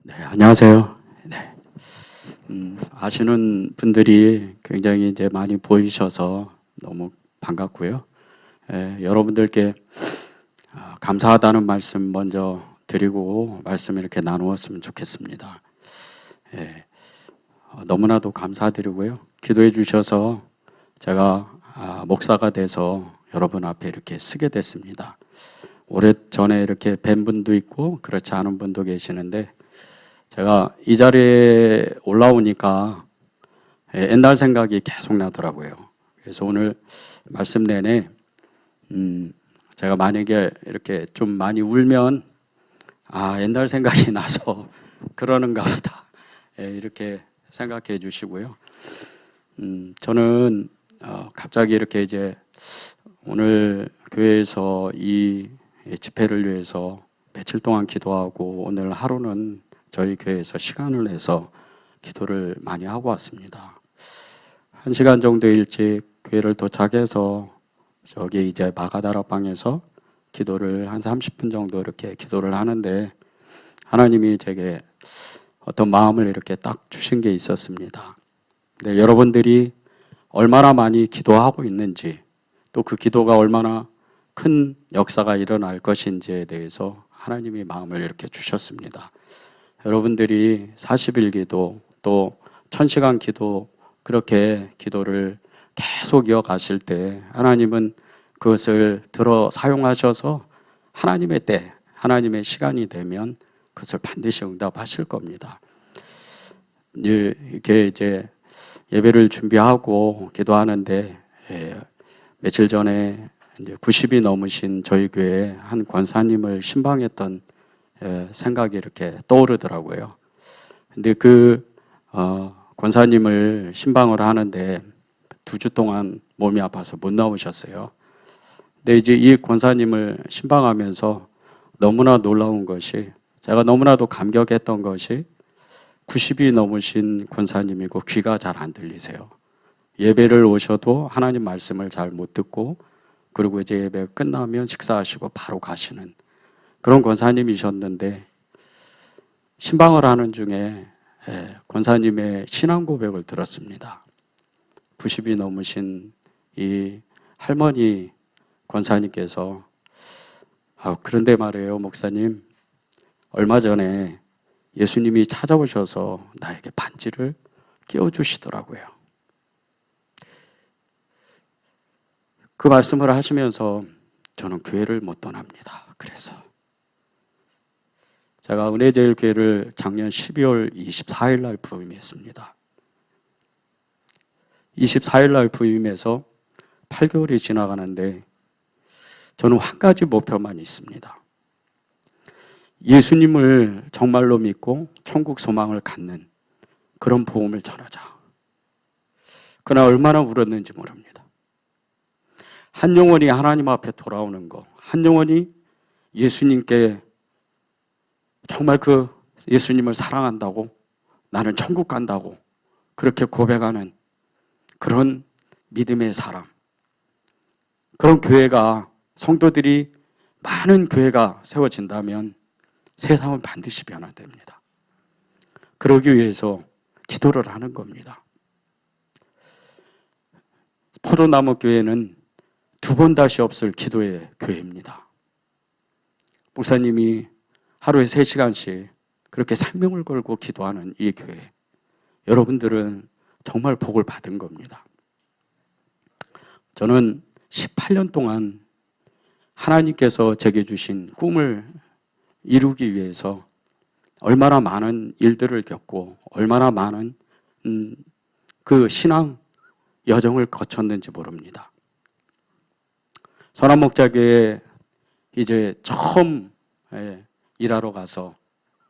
네, 안녕하세요. 네. 아시는 분들이 굉장히 이제 많이 보이셔서 너무 반갑고요. 여러분들께 감사하다는 말씀 먼저 드리고 말씀 이렇게 나누었으면 좋겠습니다. 너무나도 감사드리고요. 기도해 주셔서 제가 목사가 돼서 여러분 앞에 이렇게 서게 됐습니다. 오래전에 이렇게 뵌 분도 있고 그렇지 않은 분도 계시는데 제가 이 자리에 올라오니까 옛날 생각이 계속 나더라고요. 그래서 오늘 말씀 내내 제가 만약에 이렇게 좀 많이 울면 옛날 생각이 나서 그러는가 보다 이렇게 생각해 주시고요. 저는 갑자기 이렇게 이제 오늘 교회에서 이 집회를 위해서 며칠 동안 기도하고 오늘 하루는 저희 교회에서 시간을 내서 기도를 많이 하고 왔습니다. 1시간 정도 일찍 교회를 도착해서 저기 이제 마가다락방에서 기도를 한 30분 정도 이렇게 기도를 하는데 하나님이 제게 어떤 마음을 이렇게 딱 주신 게 있었습니다. 근데 여러분들이 얼마나 많이 기도하고 있는지 또 그 기도가 얼마나 큰 역사가 일어날 것인지에 대해서 하나님이 마음을 이렇게 주셨습니다. 여러분들이 40일 기도 또 1000시간 기도 그렇게 기도를 계속 이어가실 때 하나님은 그것을 들어 사용하셔서 하나님의 때, 하나님의 시간이 되면 그것을 반드시 응답하실 겁니다. 이렇게 이제 예배를 준비하고 기도하는데 며칠 전에 이제 90이 넘으신 저희 교회 한 권사님을 신방했던 생각이 이렇게 떠오르더라고요. 근데 그 권사님을 신방을 하는데 2주 동안 몸이 아파서 못 나오셨어요. 근데 이제 이 권사님을 신방하면서 너무나 놀라운 것이 제가 너무나도 감격했던 것이 90이 넘으신 권사님이고 귀가 잘 안 들리세요. 예배를 오셔도 하나님 말씀을 잘 못 듣고 그리고 이제 예배 끝나면 식사하시고 바로 가시는 그런 권사님이셨는데 신방을 하는 중에 권사님의 신앙 고백을 들었습니다. 90이 넘으신 이 할머니 권사님께서 그런데 말이에요 목사님, 얼마 전에 예수님이 찾아오셔서 나에게 반지를 끼워주시더라고요. 그 말씀을 하시면서 저는 교회를 못 떠납니다. 그래서 제가 은혜제일교회를 작년 12월 24일 날 부임했습니다. 24일 날 부임해서 8개월이 지나가는데 저는 한 가지 목표만 있습니다. 예수님을 정말로 믿고 천국 소망을 갖는 그런 복음을 전하자. 그러나 얼마나 울었는지 모릅니다. 한 영혼이 하나님 앞에 돌아오는 거, 한 영혼이 예수님께 정말 그 예수님을 사랑한다고, 나는 천국 간다고 그렇게 고백하는 그런 믿음의 사람, 그런 교회가, 성도들이 많은 교회가 세워진다면 세상은 반드시 변화됩니다. 그러기 위해서 기도를 하는 겁니다. 포도나무 교회는 2번 다시 없을 기도의 교회입니다. 목사님이 하루에 3시간씩 그렇게 생명을 걸고 기도하는 이 교회, 여러분들은 정말 복을 받은 겁니다. 저는 18년 동안 하나님께서 제게 주신 꿈을 이루기 위해서 얼마나 많은 일들을 겪고 얼마나 많은 그 신앙 여정을 거쳤는지 모릅니다. 선한목자교회에 이제 처음 일하러 가서,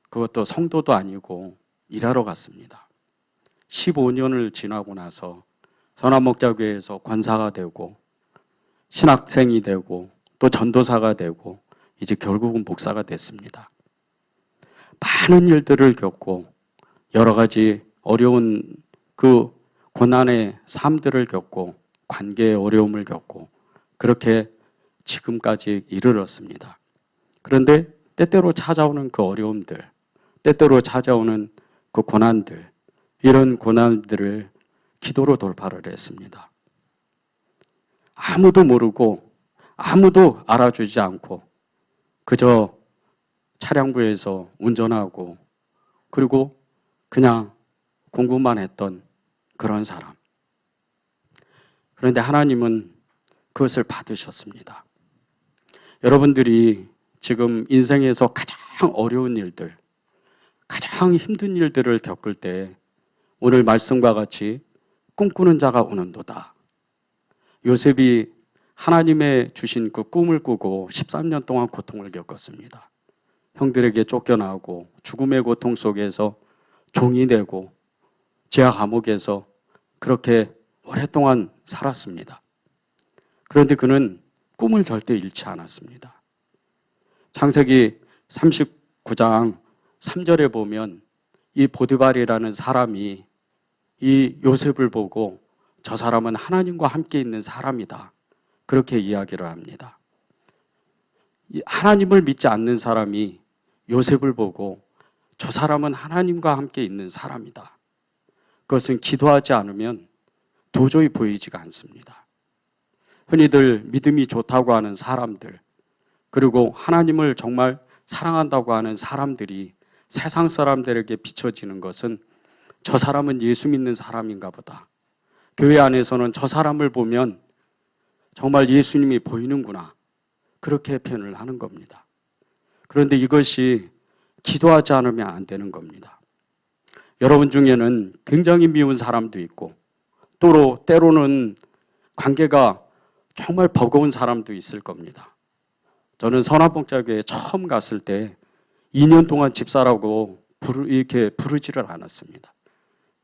그것도 성도도 아니고 일하러 갔습니다. 15년을 지나고 나서 선한목자교회에서 권사가 되고 신학생이 되고 또 전도사가 되고 이제 결국은 목사가 됐습니다. 많은 일들을 겪고 여러 가지 어려운 그 고난의 삶들을 겪고 관계의 어려움을 겪고 그렇게 지금까지 이르렀습니다. 그런데 때때로 찾아오는 그 어려움들, 때때로 찾아오는 그 고난들, 이런 고난들을 기도로 돌파를 했습니다. 아무도 모르고 아무도 알아주지 않고 그저 차량부에서 운전하고 그리고 그냥 공부만 했던 그런 사람. 그런데 하나님은 그것을 받으셨습니다. 여러분들이 지금 인생에서 가장 어려운 일들, 가장 힘든 일들을 겪을 때 오늘 말씀과 같이 꿈꾸는 자가 오는도다. 요셉이 하나님의 주신 그 꿈을 꾸고 13년 동안 고통을 겪었습니다. 형들에게 쫓겨나고 죽음의 고통 속에서 종이 되고 지하 감옥에서 그렇게 오랫동안 살았습니다. 그런데 그는 꿈을 절대 잃지 않았습니다. 창세기 39장 3절에 보면 이 보디발이라는 사람이 이 요셉을 보고 저 사람은 하나님과 함께 있는 사람이다. 그렇게 이야기를 합니다. 하나님을 믿지 않는 사람이 요셉을 보고 저 사람은 하나님과 함께 있는 사람이다. 그것은 기도하지 않으면 도저히 보이지가 않습니다. 흔히들 믿음이 좋다고 하는 사람들, 그리고 하나님을 정말 사랑한다고 하는 사람들이 세상 사람들에게 비춰지는 것은 저 사람은 예수 믿는 사람인가 보다. 교회 안에서는 저 사람을 보면 정말 예수님이 보이는구나. 그렇게 표현을 하는 겁니다. 그런데 이것이 기도하지 않으면 안 되는 겁니다. 여러분 중에는 굉장히 미운 사람도 있고 또 때로는 관계가 정말 버거운 사람도 있을 겁니다. 저는 선화봉자교회에 처음 갔을 때 2년 동안 집사라고 이렇게 부르지를 않았습니다.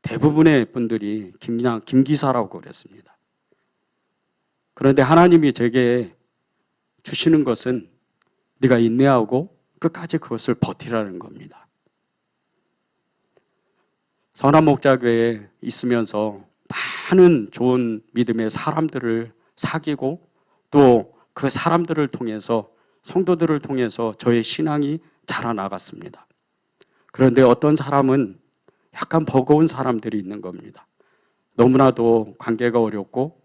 대부분의 분들이 그냥 김기사라고 그랬습니다. 그런데 하나님이 제게 주시는 것은 네가 인내하고 끝까지 그것을 버티라는 겁니다. 선한목자교회에 있으면서 많은 좋은 믿음의 사람들을 사귀고 또 그 사람들을 통해서 성도들을 통해서 저의 신앙이 자라나갔습니다. 그런데 어떤 사람은 약간 버거운 사람들이 있는 겁니다. 너무나도 관계가 어렵고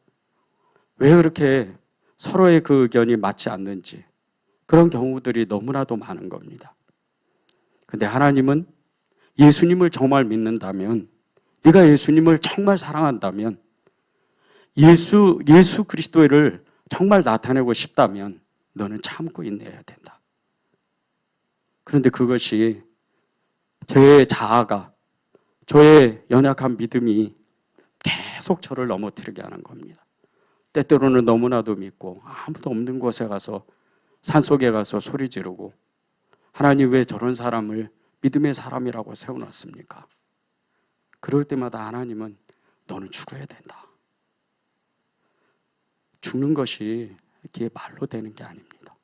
왜 그렇게 서로의 그 의견이 맞지 않는지 그런 경우들이 너무나도 많은 겁니다. 그런데 하나님은 예수님을 정말 믿는다면, 네가 예수님을 정말 사랑한다면, 예수 그리스도를 정말 나타내고 싶다면 너는 참고 인내해야 된다. 그런데 그것이 저의 자아가, 저의 연약한 믿음이 계속 저를 넘어뜨리게 하는 겁니다. 때때로는 너무나도 믿고 아무도 없는 곳에 가서 산속에 가서 소리 지르고 하나님 왜 저런 사람을 믿음의 사람이라고 세워놨습니까? 그럴 때마다 하나님은 너는 죽어야 된다. 죽는 것이 이렇게 말로 되는 게 아닙니다.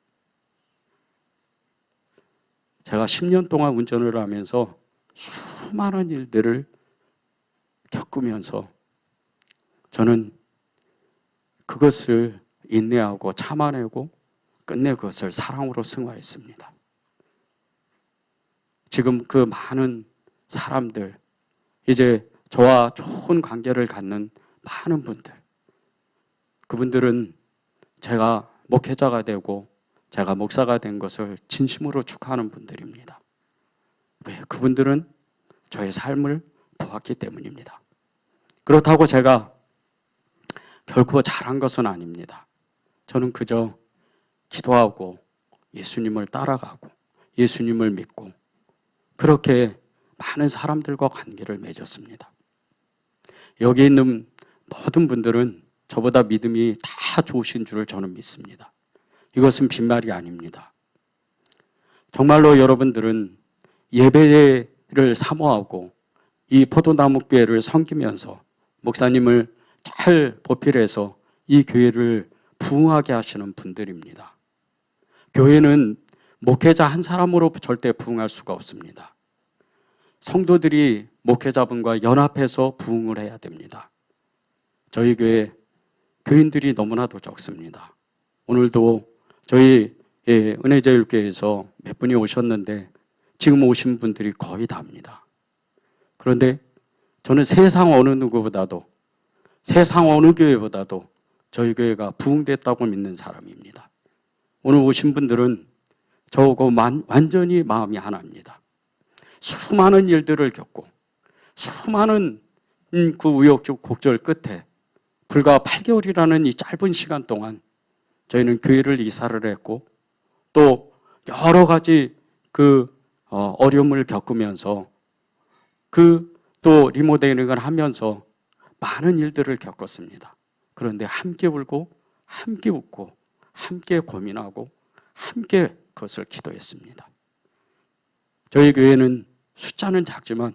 제가 10년 동안 운전을 하면서 수많은 일들을 겪으면서 저는 그것을 인내하고 참아내고 끝내 그것을 사랑으로 승화했습니다. 지금 그 많은 사람들, 이제 저와 좋은 관계를 갖는 많은 분들, 그분들은 제가 목회자가 되고 제가 목사가 된 것을 진심으로 축하하는 분들입니다. 왜? 그분들은 저의 삶을 보았기 때문입니다. 그렇다고 제가 결코 잘한 것은 아닙니다. 저는 그저 기도하고 예수님을 따라가고 예수님을 믿고 그렇게 많은 사람들과 관계를 맺었습니다. 여기 있는 모든 분들은 저보다 믿음이 다 좋으신 줄을 저는 믿습니다. 이것은 빈말이 아닙니다. 정말로 여러분들은 예배를 사모하고 이 포도나무교회를 섬기면서 목사님을 잘 보필해서 이 교회를 부흥하게 하시는 분들입니다. 교회는 목회자 한 사람으로 절대 부흥할 수가 없습니다. 성도들이 목회자분과 연합해서 부흥을 해야 됩니다. 저희 교회 교인들이 너무나도 적습니다. 오늘도 저희 은혜제일교회에서 몇 분이 오셨는데 지금 오신 분들이 거의 다입니다. 그런데 저는 세상 어느 누구보다도, 세상 어느 교회보다도 저희 교회가 부흥됐다고 믿는 사람입니다. 오늘 오신 분들은 저하고 완전히 마음이 하나입니다. 수많은 일들을 겪고 수많은 그 우여곡절 끝에 불과 8개월이라는 이 짧은 시간 동안 저희는 교회를 이사를 했고 또 여러 가지 어려움을 겪으면서 또 리모델링을 하면서 많은 일들을 겪었습니다. 그런데 함께 울고 함께 웃고 함께 고민하고 함께 그것을 기도했습니다. 저희 교회는 숫자는 작지만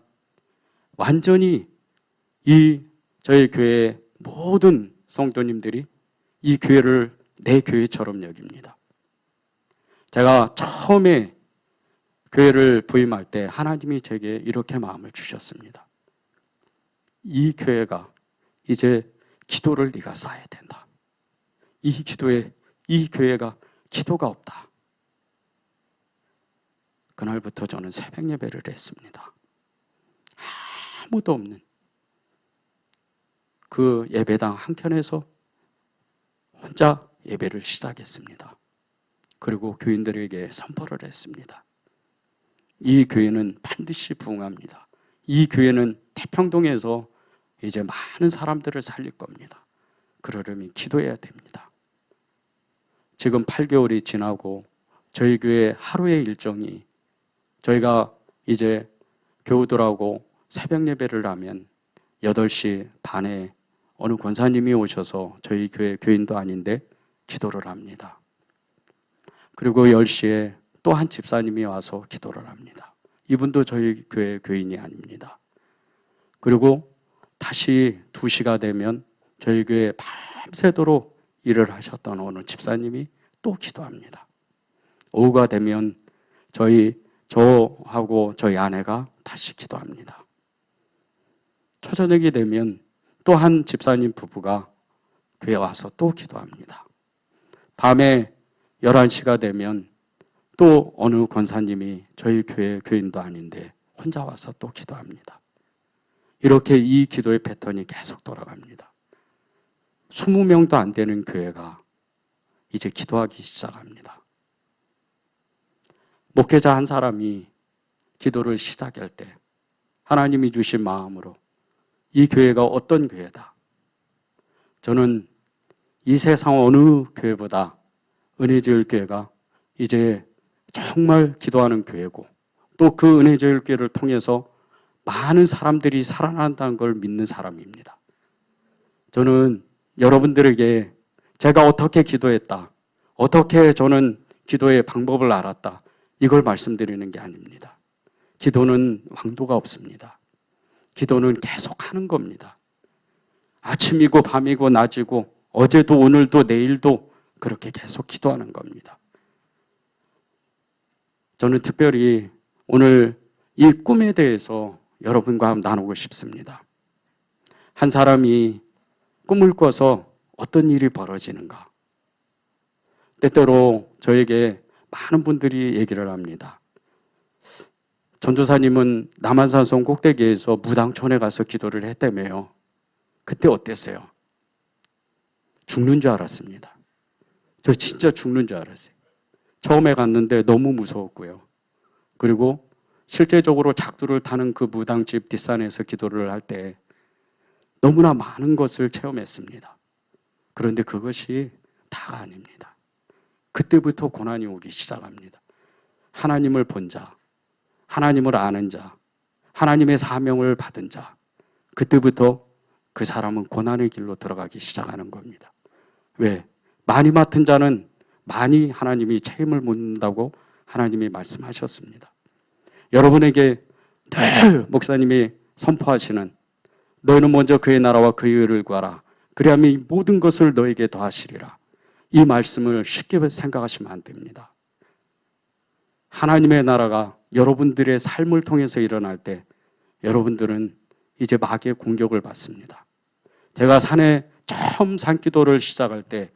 완전히 저희 교회의 모든 성도님들이 이 교회를 내 교회처럼 여깁니다. 제가 처음에 교회를 부임할 때 하나님이 제게 이렇게 마음을 주셨습니다. 이 교회가 이제 기도를 네가 쌓아야 된다. 이 교회가 기도가 없다. 그날부터 저는 새벽 예배를 했습니다. 아무도 없는 그 예배당 한켠에서 혼자 예배를 시작했습니다. 그리고 교인들에게 선포를 했습니다. 이 교회는 반드시 부흥합니다. 이 교회는 태평동에서 이제 많은 사람들을 살릴 겁니다. 그러려면 기도해야 됩니다. 지금 8개월이 지나고 저희 교회 하루의 일정이 저희가 이제 교우들하고 새벽 예배를 하면 8시 반에 어느 권사님이 오셔서 저희 교회 교인도 아닌데 기도를 합니다. 그리고 10시에 또 한 집사님이 와서 기도를 합니다. 이분도 저희 교회 교인이 아닙니다. 그리고 다시 2시가 되면 저희 교회에 밤새도록 일을 하셨던 어느 집사님이 또 기도합니다. 오후가 되면 저하고 저희 아내가 다시 기도합니다. 초저녁이 되면 또 한 집사님 부부가 교회에 와서 또 기도합니다. 밤에 11시가 되면 또 어느 권사님이 저희 교회 교인도 아닌데 혼자 와서 또 기도합니다. 이렇게 이 기도의 패턴이 계속 돌아갑니다. 20명도 안 되는 교회가 이제 기도하기 시작합니다. 목회자 한 사람이 기도를 시작할 때 하나님이 주신 마음으로 이 교회가 어떤 교회다. 저는 이 세상 어느 교회보다 은혜제일교회가 이제 정말 기도하는 교회고 또 그 은혜제일교회를 통해서 많은 사람들이 살아난다는 걸 믿는 사람입니다. 저는 여러분들에게 제가 어떻게 기도했다, 어떻게 저는 기도의 방법을 알았다, 이걸 말씀드리는 게 아닙니다. 기도는 왕도가 없습니다. 기도는 계속 하는 겁니다. 아침이고 밤이고 낮이고 어제도 오늘도 내일도 그렇게 계속 기도하는 겁니다. 저는 특별히 오늘 이 꿈에 대해서 여러분과 함께 나누고 싶습니다. 한 사람이 꿈을 꿔서 어떤 일이 벌어지는가? 때때로 저에게 많은 분들이 얘기를 합니다. 전도사님은 남한산성 꼭대기에서 무당촌에 가서 기도를 했다며요. 그때 어땠어요? 죽는 줄 알았습니다. 저 진짜 죽는 줄 알았어요. 처음에 갔는데 너무 무서웠고요. 그리고 실제적으로 작두를 타는 그 무당집 뒷산에서 기도를 할 때 너무나 많은 것을 체험했습니다. 그런데 그것이 다가 아닙니다. 그때부터 고난이 오기 시작합니다. 하나님을 본 자, 하나님을 아는 자, 하나님의 사명을 받은 자, 그때부터 그 사람은 고난의 길로 들어가기 시작하는 겁니다. 왜? 많이 맡은 자는 많이 하나님이 책임을 묻는다고 하나님이 말씀하셨습니다. 여러분에게 늘 목사님이 선포하시는 너희는 먼저 그의 나라와 그의 의를 구하라. 그리하면 이 모든 것을 너에게 더하시리라. 이 말씀을 쉽게 생각하시면 안 됩니다. 하나님의 나라가 여러분들의 삶을 통해서 일어날 때 여러분들은 이제 마귀의 공격을 받습니다. 제가 산에 처음 산기도를 시작할 때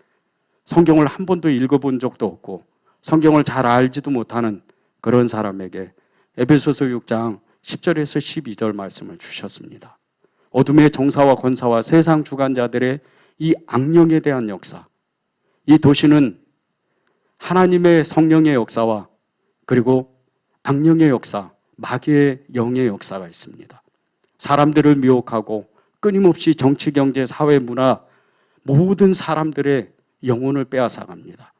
성경을 한 번도 읽어본 적도 없고 성경을 잘 알지도 못하는 그런 사람에게 에베소서 6장 10절에서 12절 말씀을 주셨습니다. 어둠의 정사와 권사와 세상 주관자들의 이 악령에 대한 역사, 이 도시는 하나님의 성령의 역사와 그리고 악령의 역사, 마귀의 영의 역사가 있습니다. 사람들을 미혹하고 끊임없이 정치, 경제, 사회, 문화 모든 사람들의 영혼을 빼앗아갑니다.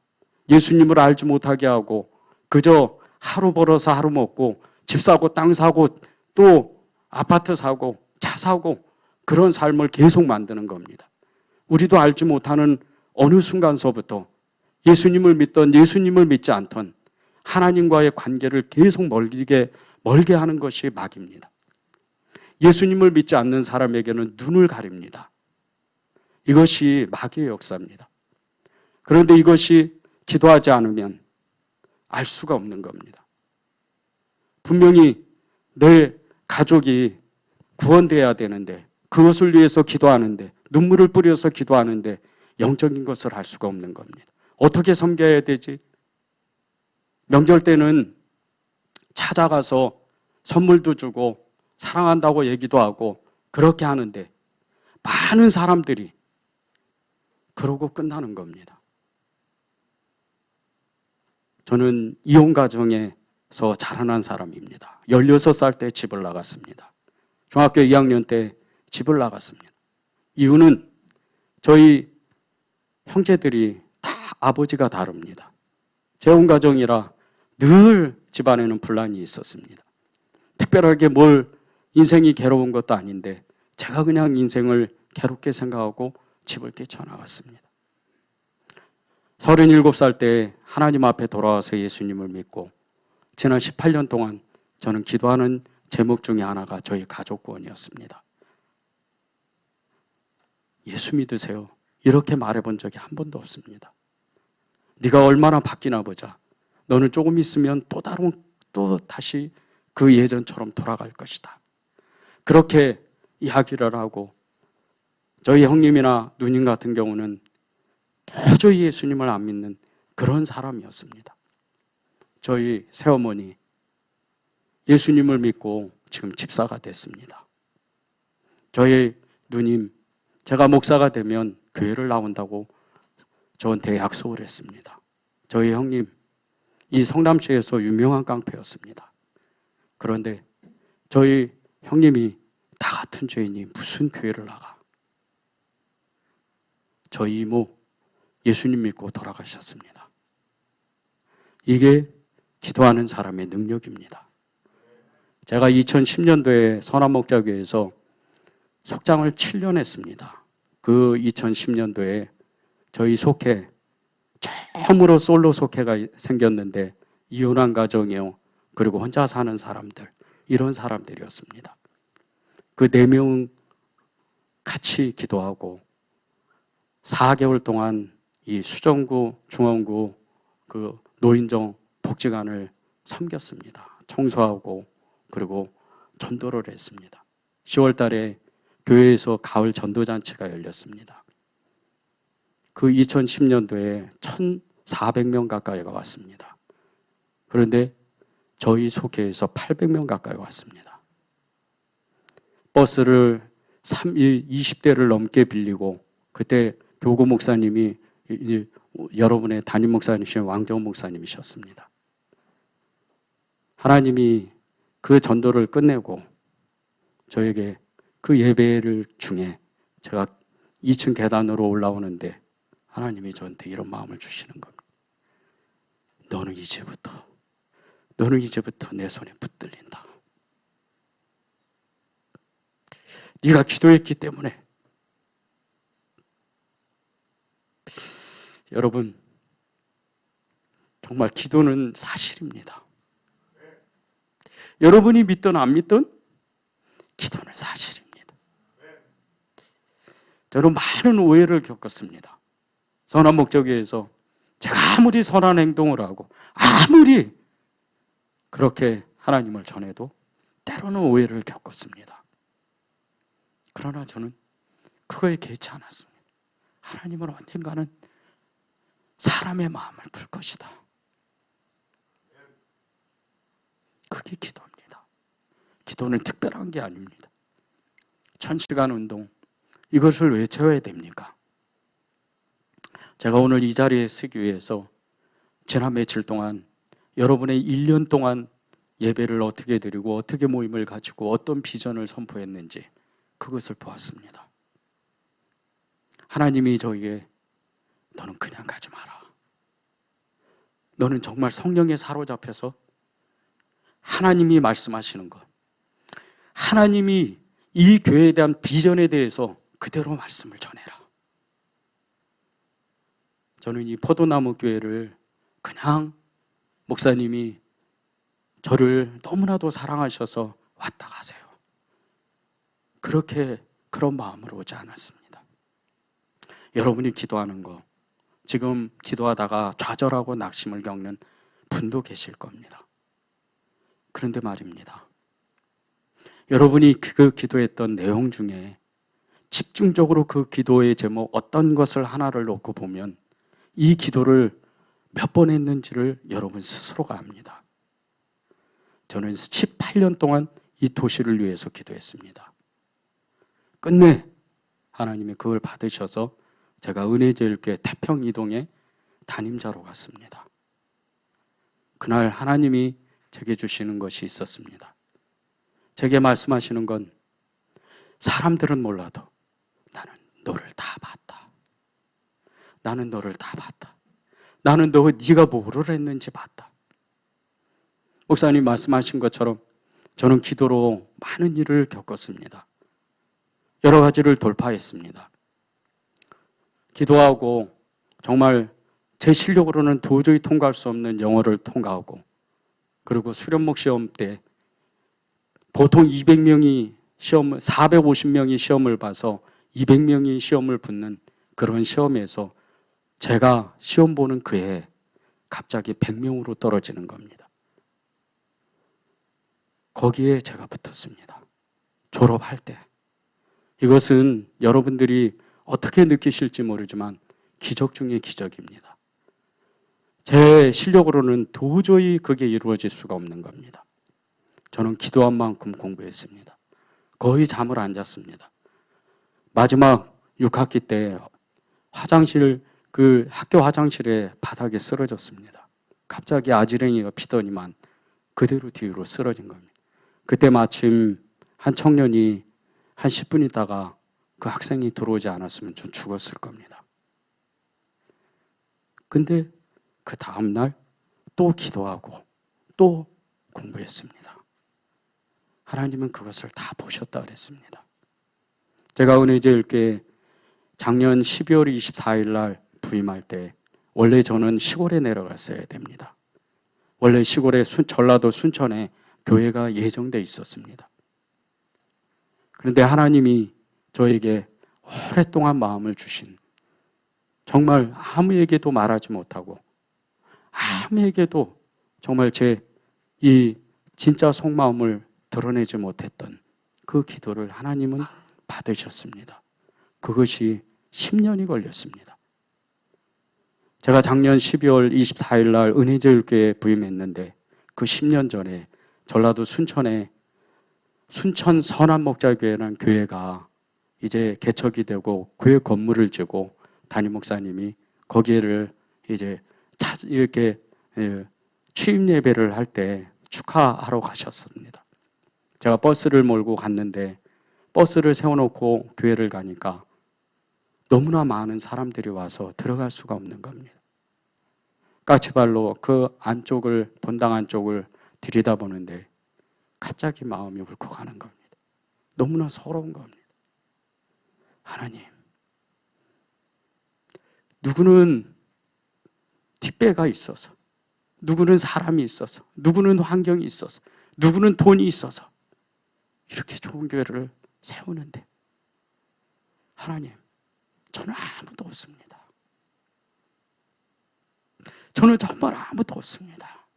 예수님을 알지 못하게 하고 그저 하루 벌어서 하루 먹고 집 사고 땅 사고 또 아파트 사고 차 사고 그런 삶을 계속 만드는 겁니다. 우리도 알지 못하는 어느 순간서부터 예수님을 믿던 예수님을 믿지 않던 하나님과의 관계를 계속 멀게 하는 것이 마귀입니다. 예수님을 믿지 않는 사람에게는 눈을 가립니다. 이것이 마귀의 역사입니다. 그런데 이것이 기도하지 않으면 알 수가 없는 겁니다. 분명히 내 가족이 구원되어야 되는데 그것을 위해서 기도하는데 눈물을 뿌려서 기도하는데 영적인 것을 알 수가 없는 겁니다. 어떻게 섬겨야 되지? 명절 때는 찾아가서 선물도 주고 사랑한다고 얘기도 하고 그렇게 하는데 많은 사람들이 그러고 끝나는 겁니다. 저는 이혼 가정에서 자라난 사람입니다. 16살 때 집을 나갔습니다. 중학교 2학년 때 집을 나갔습니다. 이유는 저희 형제들이 다 아버지가 다릅니다. 재혼 가정이라 늘 집안에는 분란이 있었습니다. 특별하게 뭘 인생이 괴로운 것도 아닌데 제가 그냥 인생을 괴롭게 생각하고 집을 뛰쳐나갔습니다. 37살 때 하나님 앞에 돌아와서 예수님을 믿고 지난 18년 동안 저는 기도하는 제목 중에 하나가 저희 가족 구원이었습니다. 예수 믿으세요. 이렇게 말해본 적이 한 번도 없습니다. 네가 얼마나 바뀌나 보자. 너는 조금 있으면 또 다시 그 예전처럼 돌아갈 것이다. 그렇게 이야기를 하고 저희 형님이나 누님 같은 경우는 도저히 예수님을 안 믿는 그런 사람이었습니다. 저희 새어머니 예수님을 믿고 지금 집사가 됐습니다. 저희 누님 제가 목사가 되면 교회를 나온다고 저한테 약속을 했습니다. 저희 형님 이 성남시에서 유명한 깡패였습니다. 그런데 저희 형님이 다 같은 죄인이 무슨 교회를 나가? 저희 이모 예수님 믿고 돌아가셨습니다. 이게 기도하는 사람의 능력입니다. 제가 2010년도에 선한목자교회에서 속장을 7년 했습니다. 그 2010년도에 저희 속회 처음으로 솔로 속회가 생겼는데 이혼한 가정이요. 그리고 혼자 사는 사람들 이런 사람들이었습니다. 그 4명 같이 기도하고 4개월 동안 이 수정구, 중원구 그 노인정 복지관을 섬겼습니다. 청소하고 그리고 전도를 했습니다. 10월 달에 교회에서 가을 전도잔치가 열렸습니다. 그 2010년도에 1,400명 가까이가 왔습니다. 그런데 저희 속회에서 800명 가까이 왔습니다. 버스를 20대를 넘게 빌리고 그때 교구 목사님이 여러분의 담임 목사님이신 왕정훈 목사님이셨습니다. 하나님이 그 전도를 끝내고 저에게 그 예배를 중에 제가 2층 계단으로 올라오는데 하나님이 저한테 이런 마음을 주시는 겁니다. 너는 이제부터 내 손에 붙들린다. 네가 기도했기 때문에. 여러분, 정말 기도는 사실입니다. 여러분이 믿든 안 믿든 기도는 사실입니다. 저는 많은 오해를 겪었습니다. 선한목자교회에서 제가 아무리 선한 행동을 하고 아무리 그렇게 하나님을 전해도 때로는 오해를 겪었습니다. 그러나 저는 그거에 개의치 않았습니다. 하나님은 언젠가는 사람의 마음을 풀 것이다. 그게 기도입니다. 기도는 특별한 게 아닙니다. 1000시간 운동, 이것을 왜 채워야 됩니까? 제가 오늘 이 자리에 서기 위해서 지난 며칠 동안 여러분의 1년 동안 예배를 어떻게 드리고 어떻게 모임을 가지고 어떤 비전을 선포했는지 그것을 보았습니다. 하나님이 저에게 너는 그냥 가지 마라. 너는 정말 성령에 사로잡혀서 하나님이 말씀하시는 것, 하나님이 이 교회에 대한 비전에 대해서 그대로 말씀을 전해라. 저는 이 포도나무 교회를 그냥 목사님이 저를 너무나도 사랑하셔서 왔다 가세요, 그런 마음으로 오지 않았습니다. 여러분이 기도하는 거, 지금 기도하다가 좌절하고 낙심을 겪는 분도 계실 겁니다. 그런데 말입니다, 여러분이 그 기도했던 내용 중에 집중적으로 그 기도의 제목 어떤 것을 하나를 놓고 보면 이 기도를 몇 번 했는지를 여러분 스스로가 압니다. 저는 18년 동안 이 도시를 위해서 기도했습니다. 끝내 하나님이 그걸 받으셔서 제가 은혜제일교회 태평이동에 담임자로 갔습니다. 그날 하나님이 제게 주시는 것이 있었습니다. 제게 말씀하시는 건, 사람들은 몰라도 나는 너를 다 봤다. 나는 너를 다 봤다. 나는 네가 뭐를 했는지 봤다. 목사님 말씀하신 것처럼 저는 기도로 많은 일을 겪었습니다. 여러 가지를 돌파했습니다. 기도하고 정말 제 실력으로는 도저히 통과할 수 없는 영어를 통과하고, 그리고 수련목 시험 때 보통 200명이 450명이 시험을 봐서 200명이 시험을 붙는 그런 시험에서 제가 시험 보는 그해 갑자기 100명으로 떨어지는 겁니다. 거기에 제가 붙었습니다. 졸업할 때. 이것은 여러분들이 어떻게 느끼실지 모르지만 기적 중의 기적입니다. 제 실력으로는 도저히 그게 이루어질 수가 없는 겁니다. 저는 기도한 만큼 공부했습니다. 거의 잠을 안 잤습니다. 마지막 6학기 때 학교 화장실에 바닥에 쓰러졌습니다. 갑자기 아지랭이가 피더니만 그대로 뒤로 쓰러진 겁니다. 그때 마침 한 청년이 한 10분 있다가 그 학생이 들어오지 않았으면 전 죽었을 겁니다. 근데 그 다음날 또 기도하고 또 공부했습니다. 하나님은 그것을 다 보셨다 그랬습니다. 제가 은혜제일교회 작년 12월 24일 날 부임할 때 원래 저는 시골에 내려갔어야 됩니다. 원래 시골에 전라도 순천에 교회가 예정돼 있었습니다. 그런데 하나님이 저에게 오랫동안 마음을 주신, 정말 아무에게도 말하지 못하고 아무에게도 정말 제 이 진짜 속마음을 드러내지 못했던 그 기도를 하나님은 받으셨습니다. 그것이 10년이 걸렸습니다. 제가 작년 12월 24일 날 은혜제일교회에 부임했는데 그 10년 전에 전라도 순천에 순천 선한목자교회라는 교회가 이제 개척이 되고 교회 건물을 지고 담임 목사님이 거기를 이제 이렇게 취임 예배를 할 때 축하하러 가셨습니다. 제가 버스를 몰고 갔는데 버스를 세워놓고 교회를 가니까 너무나 많은 사람들이 와서 들어갈 수가 없는 겁니다. 까치발로 그 안쪽을, 본당 안쪽을 들여다보는데 갑자기 마음이 울컥하는 겁니다. 너무나 서러운 겁니다. 하나님, 누구는 뒷배가 있어서, 누구는 사람이 있어서, 누구는 환경이 있어서, 누구는 돈이 있어서 이렇게 좋은 교회를 세우는데 하나님, 저는 아무도 없습니다. 저는 정말 아무도 없습니다.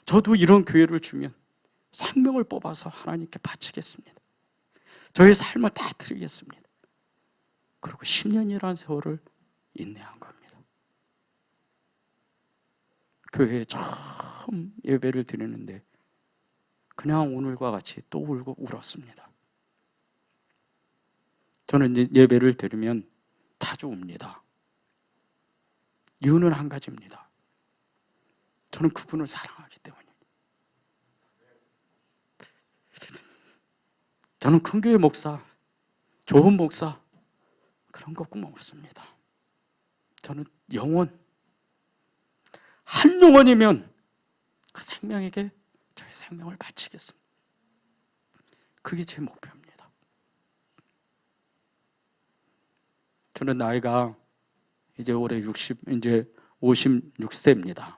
저도 이런 교회를 주면 생명을 뽑아서 하나님께 바치겠습니다. 저의 삶을 다 드리겠습니다. 그리고 10년이라는 세월을 인내한 겁니다. 교회에 저 처음 예배를 드리는데 그냥 오늘과 같이 또 울고 울었습니다. 저는 예배를 드리면 자주 웁니다. 이유는 한 가지입니다. 저는 그분을 사랑하기 때문입니다. 저는 큰 교회 목사, 좋은 목사 그런 거 꿈 없습니다. 저는 영혼, 한 영혼이면 그 생명에게 저의 생명을 바치겠습니다. 그게 제 목표입니다. 저는 나이가 이제 올해 56세입니다.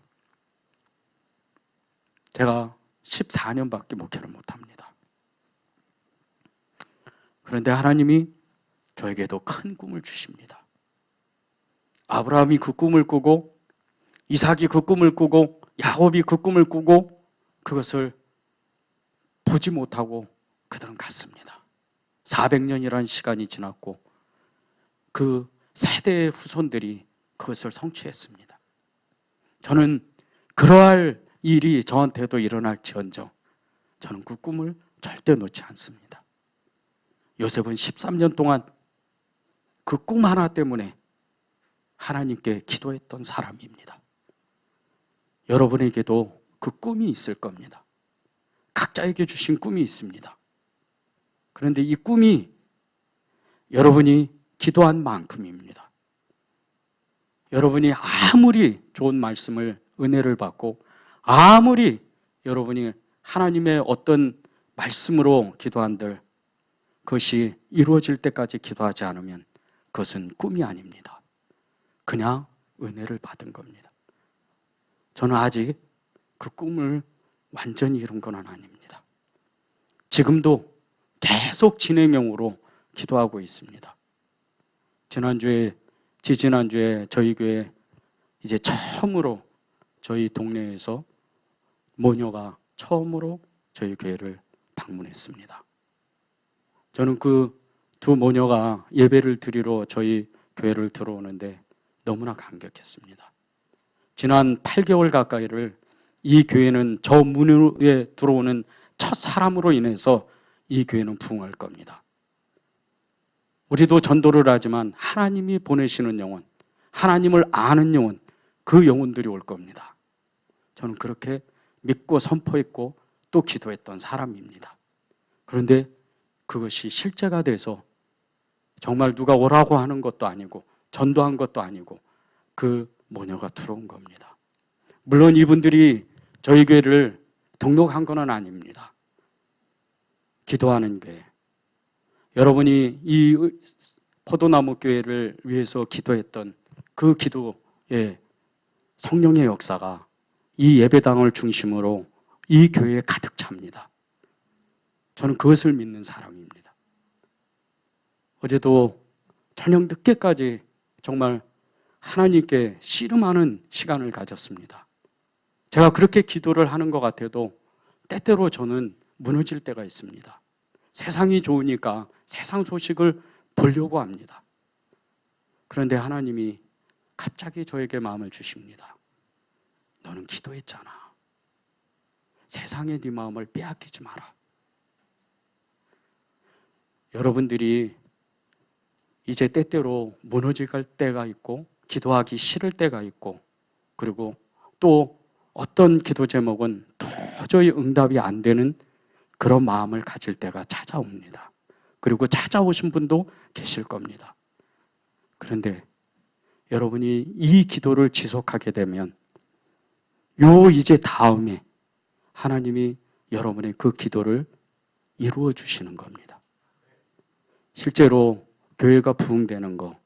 제가 14년밖에 목회를 못합니다. 그런데 하나님이 저에게도 큰 꿈을 주십니다. 아브라함이 그 꿈을 꾸고 이삭이 그 꿈을 꾸고 야곱이 그 꿈을 꾸고 그것을 보지 못하고 그들은 갔습니다. 400년이라는 시간이 지났고 그 세대의 후손들이 그것을 성취했습니다. 저는 그러할 일이 저한테도 일어날지언정 저는 그 꿈을 절대 놓지 않습니다. 요셉은 13년 동안 그 꿈 하나 때문에 하나님께 기도했던 사람입니다. 여러분에게도 그 꿈이 있을 겁니다. 각자에게 주신 꿈이 있습니다. 그런데 이 꿈이 여러분이 기도한 만큼입니다. 여러분이 아무리 좋은 말씀을, 은혜를 받고 아무리 여러분이 하나님의 어떤 말씀으로 기도한들 그것이 이루어질 때까지 기도하지 않으면 그것은 꿈이 아닙니다. 그냥 은혜를 받은 겁니다. 저는 아직 그 꿈을 완전히 이룬 건 아닙니다. 지금도 계속 진행형으로 기도하고 있습니다. 지지난주에 저희 교회 이제 처음으로 저희 동네에서 모녀가 처음으로 저희 교회를 방문했습니다. 저는 그 두 모녀가 예배를 드리러 저희 교회를 들어오는데 너무나 감격했습니다. 지난 8개월 가까이를 이 교회는 저 문 위에 들어오는 첫 사람으로 인해서 이 교회는 부흥할 겁니다. 우리도 전도를 하지만 하나님이 보내시는 영혼, 하나님을 아는 영혼, 그 영혼들이 올 겁니다. 저는 그렇게 믿고 선포했고 또 기도했던 사람입니다. 그런데 그것이 실제가 돼서 정말 누가 오라고 하는 것도 아니고 전도한 것도 아니고 그 모녀가 들어온 겁니다. 물론 이분들이 저희 교회를 등록한 건 아닙니다. 기도하는 교회. 여러분이 이 포도나무 교회를 위해서 기도했던 그 기도의 성령의 역사가 이 예배당을 중심으로 이 교회에 가득 찹니다. 저는 그것을 믿는 사람입니다. 어제도 저녁 늦게까지 정말 하나님께 씨름하는 시간을 가졌습니다. 제가 그렇게 기도를 하는 것 같아도 때때로 저는 무너질 때가 있습니다. 세상이 좋으니까 세상 소식을 보려고 합니다. 그런데 하나님이 갑자기 저에게 마음을 주십니다. 너는 기도했잖아. 세상에 네 마음을 빼앗기지 마라. 여러분들이 이제 때때로 무너질 때가 있고 기도하기 싫을 때가 있고 그리고 또 어떤 기도 제목은 도저히 응답이 안 되는 그런 마음을 가질 때가 찾아옵니다. 그리고 찾아오신 분도 계실 겁니다. 그런데 여러분이 이 기도를 지속하게 되면 이제 다음에 하나님이 여러분의 그 기도를 이루어 주시는 겁니다. 실제로 교회가 부흥되는 거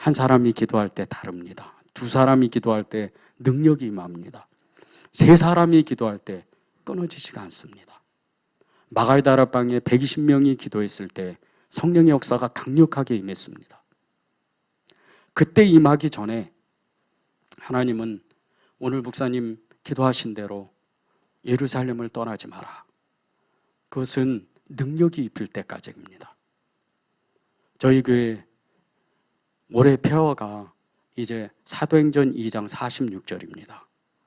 한 사람이 기도할 때 다릅니다. 두 사람이 기도할 때 능력이 임합니다. 세 사람이 기도할 때 끊어지지가 않습니다. 마갈다라방에 120명이 기도했을 때 성령의 역사가 강력하게 임했습니다. 그때 임하기 전에 하나님은 오늘 목사님 기도하신 대로 예루살렘을 떠나지 마라. 그것은 능력이 입힐 때까지입니다. 저희 교회 올해 폐허가 이제 사도행전 2장 46절입니다.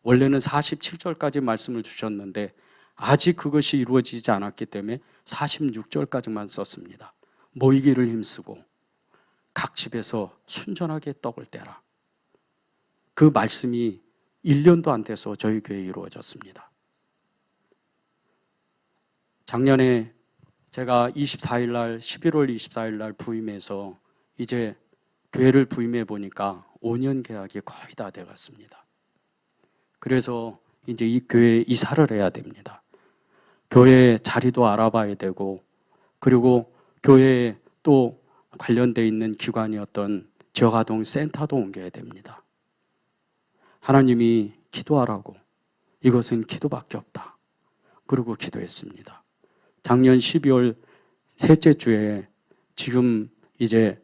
원래는 47절까지 말씀을 주셨는데 아직 그것이 이루어지지 않았기 때문에 46절까지만 썼습니다. 모이기를 힘쓰고 각 집에서 순전하게 떡을 떼라. 그 말씀이 1년도 안 돼서 저희 교회에 이루어졌습니다. 작년에 제가 24일 날 11월 24일 날 부임해서 이제 교회를 부임해 보니까 5년 계약이 거의 다 돼 갔습니다. 그래서 이제 이 교회에 이사를 해야 됩니다. 교회 자리도 알아봐야 되고, 그리고 교회에 또 관련되어 있는 기관이었던 지역아동 센터도 옮겨야 됩니다. 하나님이 기도하라고, 이것은 기도밖에 없다. 그리고 기도했습니다. 작년 12월 셋째 주에 지금 이제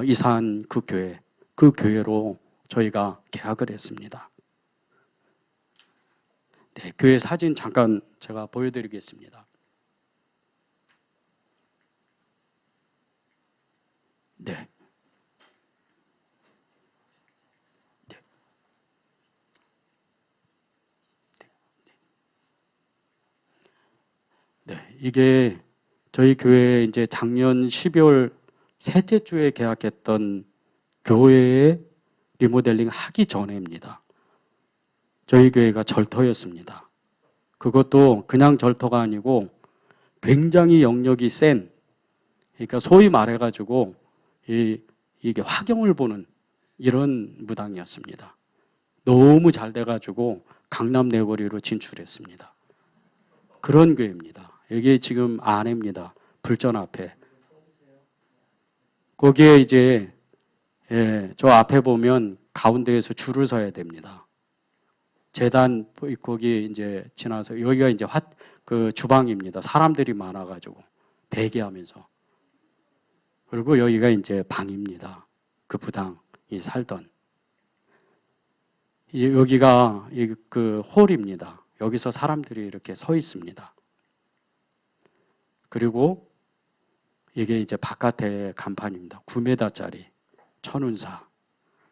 이사한 그 교회로 저희가 계약을 했습니다. 네, 교회 사진 잠깐 제가 보여드리겠습니다. 네. 네. 네, 이게 저희 교회 이제 작년 12월 셋째 주에 계약했던 교회의 리모델링 하기 전에입니다. 저희 교회가 절터였습니다. 그것도 그냥 절터가 아니고 굉장히 영역이 센, 그러니까 소위 말해가지고 이게 화경을 보는 이런 무당이었습니다. 너무 잘 돼가지고 강남 내거리로 진출했습니다. 그런 교회입니다. 이게 지금 안에입니다. 불전 앞에. 거기에 이제 저 앞에 보면 가운데에서 줄을 서야 됩니다. 재단 거기 이제 지나서 여기가 이제 그 주방입니다. 사람들이 많아가지고 대기하면서. 그리고 여기가 이제 방입니다. 그 부당이 살던. 여기가 그 홀입니다. 여기서 사람들이 이렇게 서 있습니다. 그리고 이게 이제 바깥에 간판입니다. 9m짜리 천운사.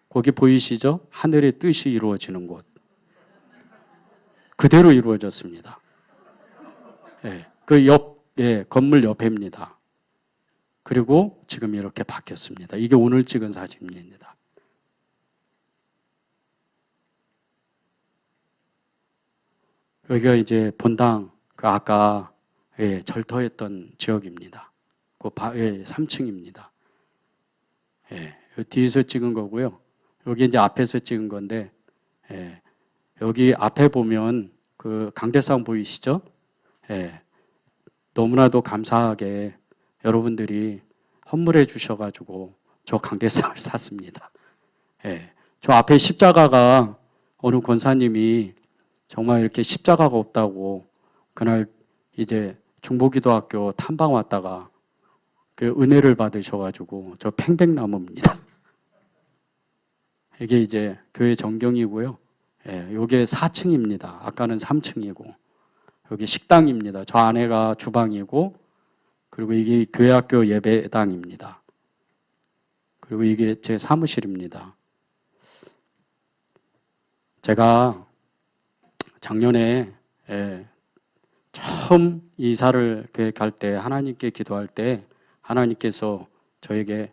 거기 보이시죠? 하늘의 뜻이 이루어지는 곳. 그대로 이루어졌습니다. 예, 그 건물 옆입니다. 그리고 지금 이렇게 바뀌었습니다. 이게 오늘 찍은 사진입니다. 여기가 이제 본당, 그 아까 절터했던 지역입니다. 그 3층입니다. 뒤에서 찍은 거고요. 여기 이제 앞에서 찍은 건데, 여기 앞에 보면 그 강대상 보이시죠? 너무나도 감사하게 여러분들이 헌물해 주셔가지고 저 강대상을 샀습니다. 저 앞에 십자가가 어느 권사님이 정말 이렇게 십자가가 없다고 그날 이제 중보기도학교 탐방 왔다가 그 은혜를 받으셔가지고 저 팽백나무입니다. 이게 이제 교회 정경이고요. 요게 4층입니다. 아까는 3층이고 여기 식당입니다. 저 안에가 주방이고 그리고 이게 교회학교 예배당입니다. 그리고 이게 제 사무실입니다. 제가 작년에 처음 이사를 계획할 때 하나님께 기도할 때 하나님께서 저에게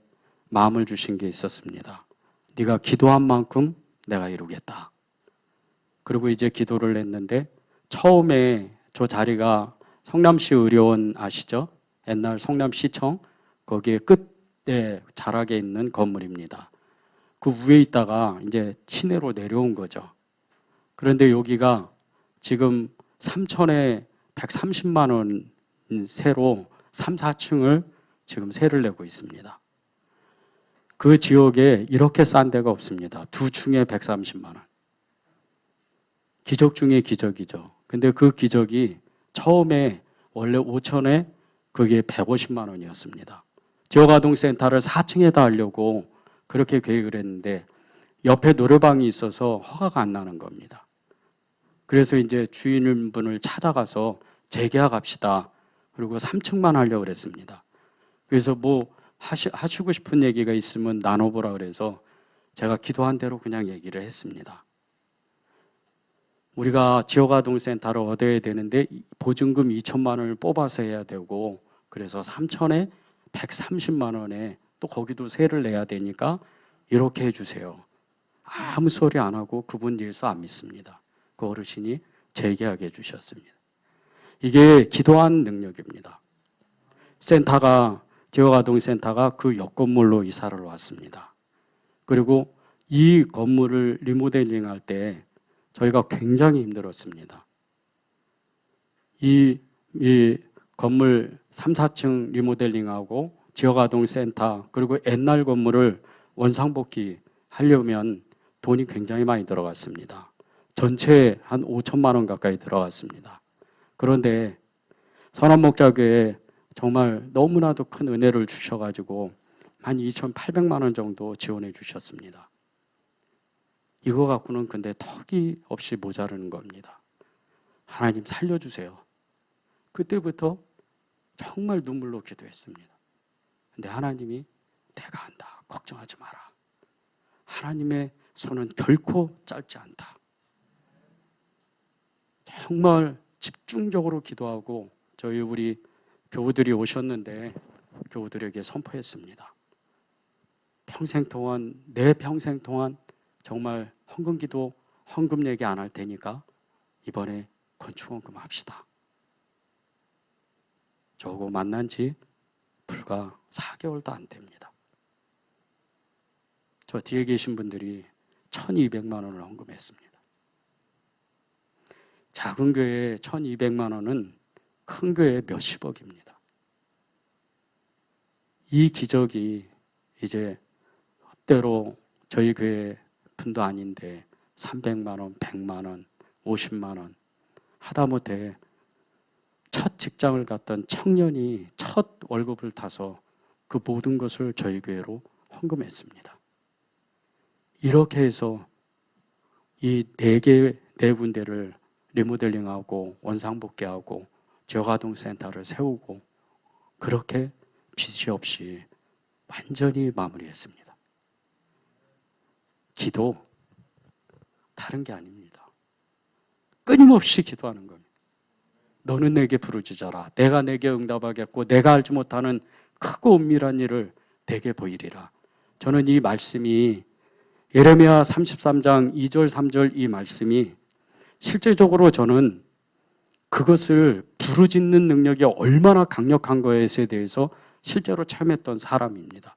마음을 주신 게 있었습니다. 네가 기도한 만큼 내가 이루겠다. 그리고 이제 기도를 했는데 처음에 저 자리가 성남시 의료원 아시죠? 옛날 성남시청 거기에 끝에 자락에 있는 건물입니다. 그 위에 있다가 이제 시내로 내려온 거죠. 그런데 여기가 지금 3천에 130만 원 세로 3, 4층을 지금 세를 내고 있습니다. 그 지역에 이렇게 싼 데가 없습니다. 2층에 130만 원. 기적 중에 기적이죠. 근데 그 기적이 처음에 원래 5천에 그게 150만 원이었습니다. 지역아동센터를 4층에다 하려고 그렇게 계획을 했는데 옆에 노래방이 있어서 허가가 안 나는 겁니다. 그래서 이제 주인분을 찾아가서 재계약합시다. 그리고 3층만 하려고 그랬습니다. 그래서 뭐 하시고 싶은 얘기가 있으면 나눠보라 그래서 제가 기도한 대로 그냥 얘기를 했습니다. 우리가 지역아동센터를 얻어야 되는데 보증금 2천만 원을 뽑아서 해야 되고, 그래서 3천에 130만 원에 또 거기도 세를 내야 되니까 이렇게 해주세요. 아무 소리 안 하고 그분 예수 안 믿습니다. 그 어르신이 재계하게 해주셨습니다. 이게 기도한 능력입니다. 지역아동센터가 그 옆 건물로 이사를 왔습니다. 그리고 이 건물을 리모델링 할 때 저희가 굉장히 힘들었습니다. 이 건물 3, 4층 리모델링하고 지역아동센터 그리고 옛날 건물을 원상복귀 하려면 돈이 굉장히 많이 들어갔습니다. 전체에 한 5천만 원 가까이 들어갔습니다. 그런데 선한목자교회에 정말 너무나도 큰 은혜를 주셔가지고 한 2,800만 원 정도 지원해 주셨습니다. 이거 갖고는 근데 턱이 없이 모자르는 겁니다. 하나님 살려주세요. 그때부터 정말 눈물로 기도했습니다. 근데 하나님이 내가 한다. 걱정하지 마라. 하나님의 손은 결코 짧지 않다. 정말 집중적으로 기도하고 우리 교우들이 오셨는데 교우들에게 선포했습니다. 내 평생 동안 정말 헌금기도 헌금 얘기 안 할 테니까 이번에 건축헌금 합시다. 저하고 만난 지 불과 4개월도 안 됩니다. 저 뒤에 계신 분들이 1,200만 원을 헌금했습니다. 작은 교회에 1,200만 원은 큰 교회에 몇십억입니다. 이 기적이 이제 때로 저희 교회 분도 아닌데 300만 원, 100만 원, 50만 원 하다못해 첫 직장을 갔던 청년이 첫 월급을 타서 그 모든 것을 저희 교회로 헌금했습니다. 이렇게 해서 이 네 군데를 리모델링하고 원상복귀하고 지역아동센터를 세우고 그렇게 빚이 없이 완전히 마무리했습니다. 기도 다른 게 아닙니다. 끊임없이 기도하는 겁니다. 너는 내게 부르짖어라. 내가 내게 응답하겠고 내가 알지 못하는 크고 은밀한 일을 내게 보이리라. 저는 이 말씀이 예레미야 33장 2절 3절 이 말씀이 실제적으로 저는 그것을 부르짖는 능력이 얼마나 강력한 것에 대해서 실제로 체험했던 사람입니다.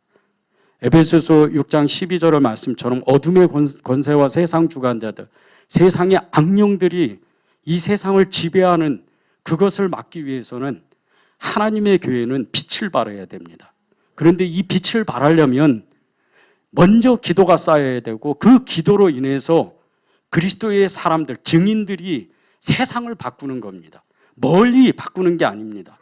에베소서 6장 12절의 말씀처럼 어둠의 권세와 세상 주관자들, 세상의 악령들이 이 세상을 지배하는 그것을 막기 위해서는 하나님의 교회는 빛을 발해야 됩니다. 그런데 이 빛을 발하려면 먼저 기도가 쌓여야 되고 그 기도로 인해서 그리스도의 사람들, 증인들이 세상을 바꾸는 겁니다. 멀리 바꾸는 게 아닙니다.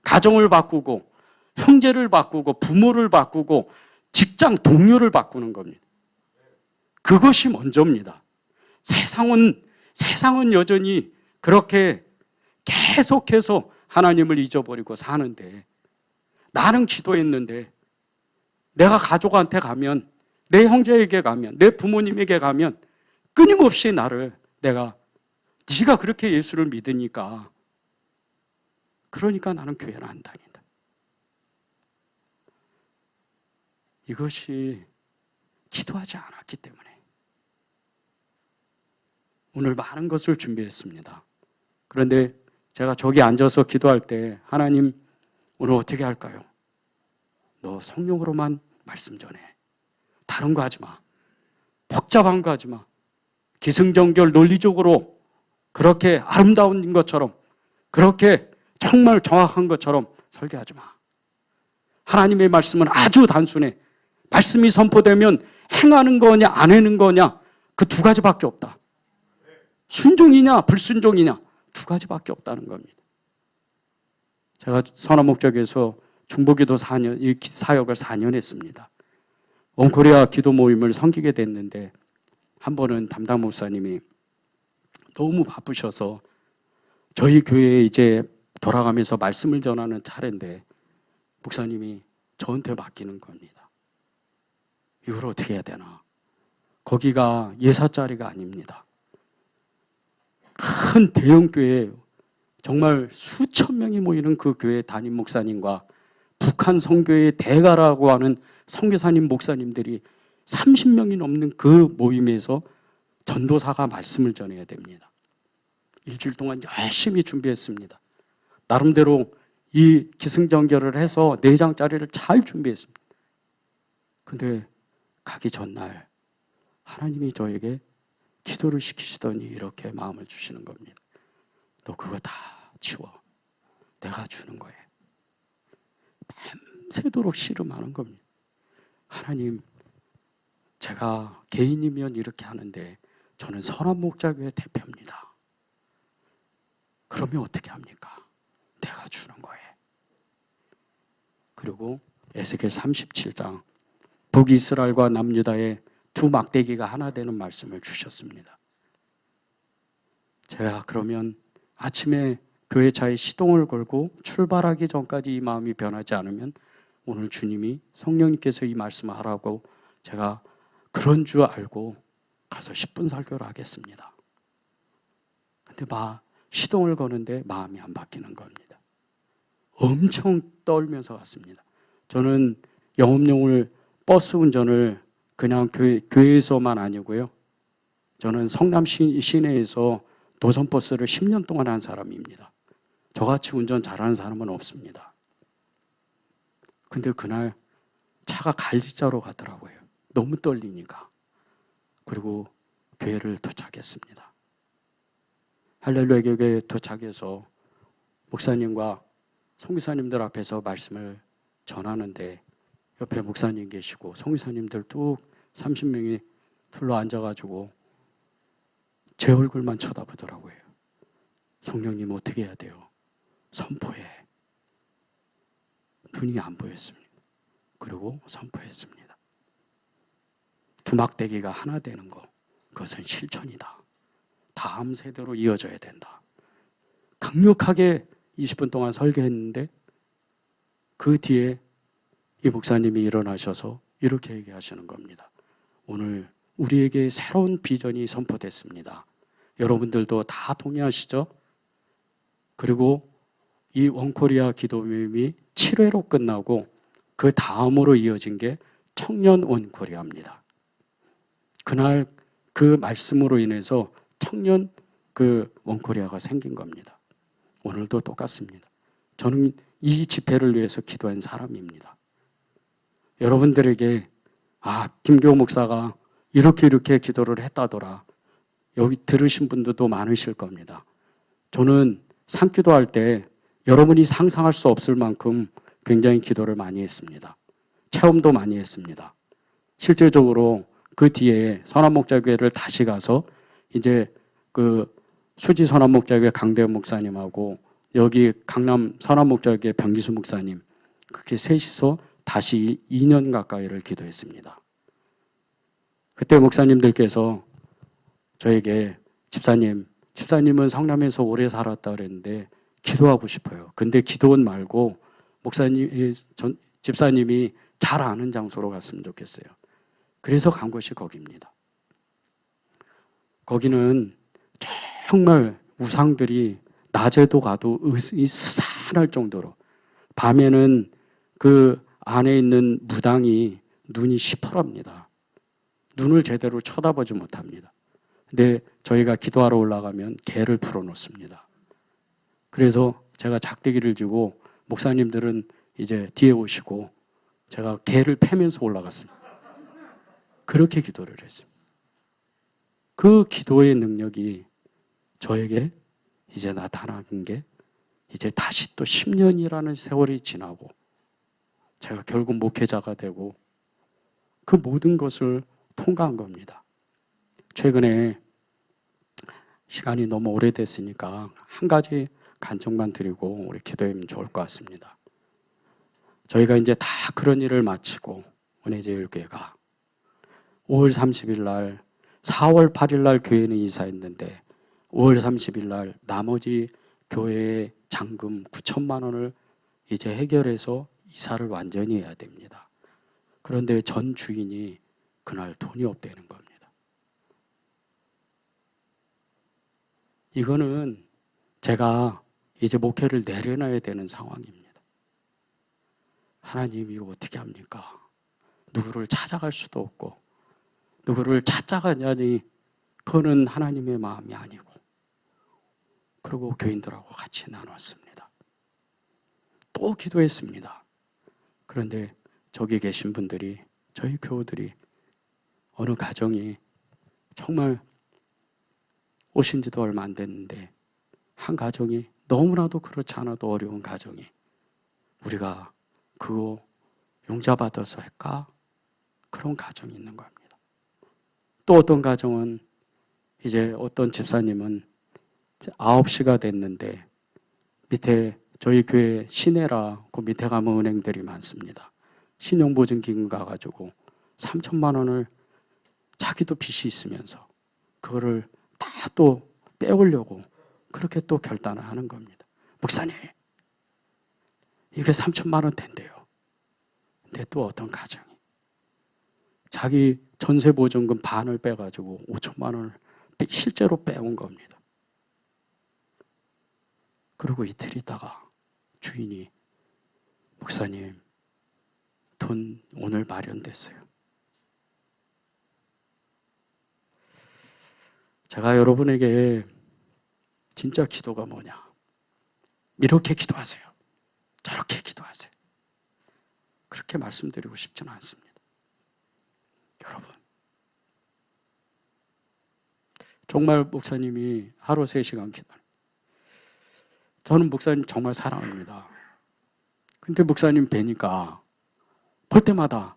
가정을 바꾸고 형제를 바꾸고 부모를 바꾸고 직장 동료를 바꾸는 겁니다. 그것이 먼저입니다. 세상은 여전히 그렇게 계속해서 하나님을 잊어버리고 사는데 나는 기도했는데 내가 가족한테 가면 내 형제에게 가면 내 부모님에게 가면 끊임없이 네가 그렇게 예수를 믿으니까 그러니까 나는 교회를 안 다닌다. 이것이 기도하지 않았기 때문에 오늘 많은 것을 준비했습니다. 그런데 제가 저기 앉아서 기도할 때 하나님 오늘 어떻게 할까요? 너 성령으로만 말씀 전해. 다른 거 하지 마. 복잡한 거 하지 마. 기승전결 논리적으로 그렇게 아름다운 것처럼 그렇게 정말 정확한 것처럼 설교하지 마. 하나님의 말씀은 아주 단순해. 말씀이 선포되면 행하는 거냐 안 하는 거냐 그 두 가지밖에 없다. 순종이냐 불순종이냐 두 가지밖에 없다는 겁니다. 제가 선한목적에서 중보기도 4년, 이 사역을 4년 했습니다. 원코리아 기도 모임을 섬기게 됐는데 한 번은 담당 목사님이 너무 바쁘셔서 저희 교회에 이제 돌아가면서 말씀을 전하는 차례인데 목사님이 저한테 맡기는 겁니다. 이걸 어떻게 해야 되나? 거기가 예사 자리가 아닙니다. 큰 대형 교회, 정말 수천 명이 모이는 그 교회 담임 목사님과 북한 선교의 대가라고 하는 선교사님 목사님들이 30명이 넘는 그 모임에서 전도사가 말씀을 전해야 됩니다. 일주일 동안 열심히 준비했습니다. 나름대로 이 기승전결을 해서 4장짜리를 잘 준비했습니다. 근데 가기 전날 하나님이 저에게 기도를 시키시더니 이렇게 마음을 주시는 겁니다. 너 그거 다 치워. 내가 주는 거예요. 밤새도록 씨름하는 겁니다. 하나님, 제가 개인이면 이렇게 하는데 저는 선한목자교회 대표입니다. 그러면 어떻게 합니까? 내가 주는 거예요. 그리고 에스겔 37장 북이스라엘과 남유다의 두 막대기가 하나 되는 말씀을 주셨습니다. 제가 그러면 아침에 교회 차에 시동을 걸고 출발하기 전까지 이 마음이 변하지 않으면 오늘 주님이 성령님께서 이 말씀을 하라고 제가 그런 줄 알고 가서 10분 설교를 하겠습니다. 근데 시동을 거는데 마음이 안 바뀌는 겁니다. 엄청 떨면서 갔습니다. 저는 영업용을 버스 운전을 그냥 교회에서만 아니고요. 저는 성남 시내에서 노선버스를 10년 동안 한 사람입니다. 저같이 운전 잘하는 사람은 없습니다. 근데 그날 차가 갈지자로 가더라고요. 너무 떨리니까. 그리고 교회를 도착했습니다. 할렐루야 교회에 도착해서 목사님과 송기사님들 앞에서 말씀을 전하는데 옆에 목사님 계시고 송기사님들 뚝 30명이 둘러 앉아가지고 제 얼굴만 쳐다보더라고요. 성령님 어떻게 해야 돼요? 선포해. 눈이 안 보였습니다. 그리고 선포했습니다. 두 막대기가 하나 되는 거, 그것은 실천이다. 다음 세대로 이어져야 된다. 강력하게 20분 동안 설교했는데 그 뒤에 이 목사님이 일어나셔서 이렇게 얘기하시는 겁니다. 오늘 우리에게 새로운 비전이 선포됐습니다. 여러분들도 다 동의하시죠? 그리고 이 원코리아 기도 모임이 7회로 끝나고 그 다음으로 이어진 게 청년 원코리아입니다. 그날 그 말씀으로 인해서 청년 그 원코리아가 생긴 겁니다. 오늘도 똑같습니다. 저는 이 집회를 위해서 기도한 사람입니다. 여러분들에게 김교호 목사가 이렇게 기도를 했다더라. 여기 들으신 분들도 많으실 겁니다. 저는 산기도할 때 여러분이 상상할 수 없을 만큼 굉장히 기도를 많이 했습니다. 체험도 많이 했습니다. 실제적으로 그 뒤에 선한목자교회를 다시 가서 이제 그 수지 선한목자교회 강대현 목사님하고 여기 강남 선한목자교회 병기수 목사님 그렇게 셋이서 다시 2년 가까이를 기도했습니다. 그때 목사님들께서 저에게 집사님은 성남에서 오래 살았다 그랬는데 기도하고 싶어요. 근데 기도원 말고 집사님이 잘 아는 장소로 갔으면 좋겠어요. 그래서 간 곳이 거기입니다. 거기는 정말 우상들이 낮에도 가도 스산할 정도로, 밤에는 그 안에 있는 무당이 눈이 시퍼랍니다. 눈을 제대로 쳐다보지 못합니다. 근데 저희가 기도하러 올라가면 개를 풀어놓습니다. 그래서 제가 작대기를 쥐고 목사님들은 이제 뒤에 오시고 제가 개를 패면서 올라갔습니다. 그렇게 기도를 했습니다. 그 기도의 능력이 저에게 이제 나타난 게 이제 다시 또 10년이라는 세월이 지나고 제가 결국 목회자가 되고 그 모든 것을 통과한 겁니다. 최근에 시간이 너무 오래됐으니까 한 가지 간청만 드리고 우리 기도하면 좋을 것 같습니다. 저희가 이제 다 그런 일을 마치고 은혜제일교회가 5월 30일 날 4월 8일 날 교회는 이사했는데 5월 30일 날 나머지 교회의 잔금 9천만 원을 이제 해결해서 이사를 완전히 해야 됩니다. 그런데 전 주인이 그날 돈이 없다는 겁니다. 이거는 제가 이제 목회를 내려놔야 되는 상황입니다. 하나님 이거 어떻게 합니까? 누구를 찾아갈 수도 없고 누구를 찾아가냐니 그거는 하나님의 마음이 아니고, 그리고 교인들하고 같이 나눴습니다. 또 기도했습니다. 그런데 저기 계신 분들이, 저희 교우들이 어느 가정이 정말 오신 지도 얼마 안 됐는데 한 가정이 너무나도 그렇지 않아도 어려운 가정이 우리가 그거 용자받아서 할까? 그런 가정이 있는 겁니다. 또 어떤 가정은 이제 어떤 집사님은 9시가 됐는데 밑에 저희 교회 시내라 그 밑에 가면 은행들이 많습니다. 신용보증기금 가가지고 3천만 원을 자기도 빚이 있으면서 그거를 다 또 빼오려고 그렇게 또 결단을 하는 겁니다. 목사님, 이게 3천만 원 된대요. 근데 또 어떤 가정이 자기 전세보증금 반을 빼가지고 5천만 원을 실제로 빼온 겁니다. 그리고 이틀 있다가 주인이, 목사님, 돈 오늘 마련됐어요. 제가 여러분에게 진짜 기도가 뭐냐, 이렇게 기도하세요, 저렇게 기도하세요, 그렇게 말씀드리고 싶지는 않습니다. 여러분, 정말 목사님이 하루 3시간 기도하는, 저는 목사님 정말 사랑합니다. 근데 목사님 뵈니까 볼 때마다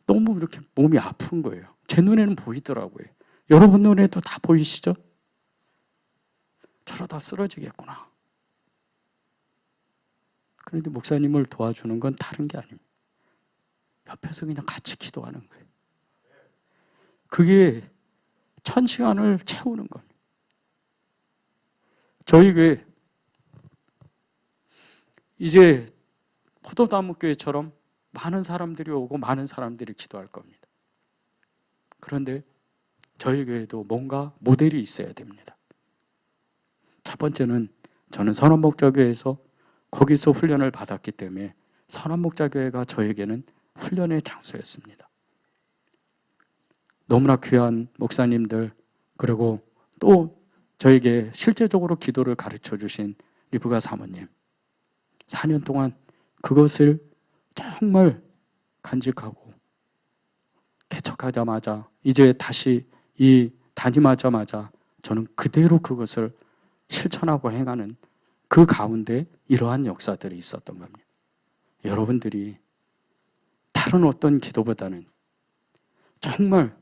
너무 이렇게 몸이 아픈 거예요. 제 눈에는 보이더라고요. 여러분 눈에도 다 보이시죠? 저러다 쓰러지겠구나. 그런데 목사님을 도와주는 건 다른 게 아닙니다. 옆에서 그냥 같이 기도하는 거예요. 그게 1000시간을 채우는 겁니다. 저희 교회 이제 포도나무교회처럼 많은 사람들이 오고 많은 사람들이 기도할 겁니다. 그런데 저희 교회도 뭔가 모델이 있어야 됩니다. 첫 번째는 저는 선원목자교회에서 거기서 훈련을 받았기 때문에 선원목자교회가 저에게는 훈련의 장소였습니다. 너무나 귀한 목사님들, 그리고 또 저에게 실제적으로 기도를 가르쳐 주신 리브가 사모님, 4년 동안 그것을 정말 간직하고 개척하자마자 이제 다시 담임하자마자 저는 그대로 그것을 실천하고 행하는 그 가운데 이러한 역사들이 있었던 겁니다. 여러분들이 다른 어떤 기도보다는 정말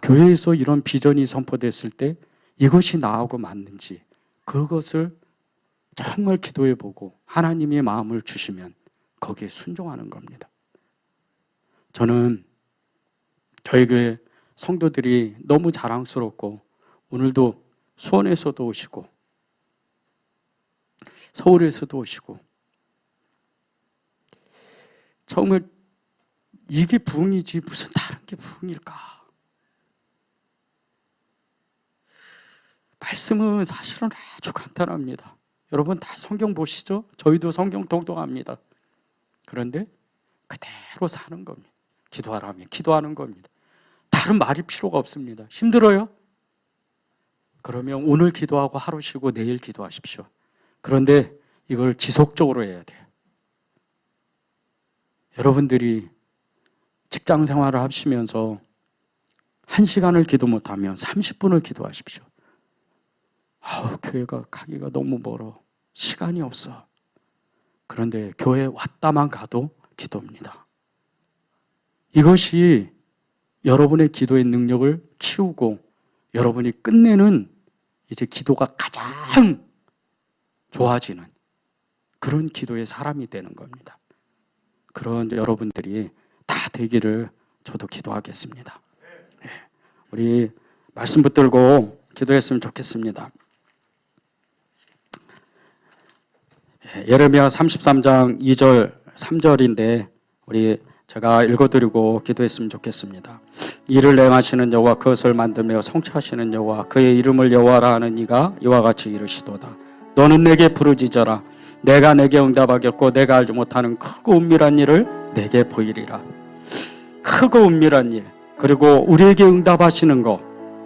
교회에서 이런 비전이 선포됐을 때 이것이 나하고 맞는지 그것을 정말 기도해보고 하나님의 마음을 주시면 거기에 순종하는 겁니다. 저는 저희 교회 성도들이 너무 자랑스럽고 오늘도 수원에서도 오시고 서울에서도 오시고 정말 이게 부흥이지 무슨 다른 게 부흥일까? 말씀은 사실은 아주 간단합니다. 여러분 다 성경 보시죠? 저희도 성경 동독합니다. 그런데 그대로 사는 겁니다. 기도하라면 기도하는 겁니다. 다른 말이 필요가 없습니다. 힘들어요? 그러면 오늘 기도하고 하루 쉬고 내일 기도하십시오. 그런데 이걸 지속적으로 해야 돼요. 여러분들이 직장 생활을 하시면서 1시간을 기도 못하면 30분을 기도하십시오. 교회가 가기가 너무 멀어. 시간이 없어. 그런데 교회 왔다만 가도 기도입니다. 이것이 여러분의 기도의 능력을 키우고 여러분이 끝내는 이제 기도가 가장 좋아지는 그런 기도의 사람이 되는 겁니다. 그런 여러분들이 다 되기를 저도 기도하겠습니다. 우리 말씀 붙들고 기도했으면 좋겠습니다. 예레미야 33장 2절 3절인데 우리 제가 읽어드리고 기도했으면 좋겠습니다. 이를 행하시는 여호와 그것을 만들며 성취하시는 여호와 그의 이름을 여호와라 하는 이가 이와 같이 이르시도다. 너는 내게 부르짖어라. 내가 내게 응답하겠고 내가 알지 못하는 크고 은밀한 일을 내게 보이리라. 크고 은밀한 일, 그리고 우리에게 응답하시는 것,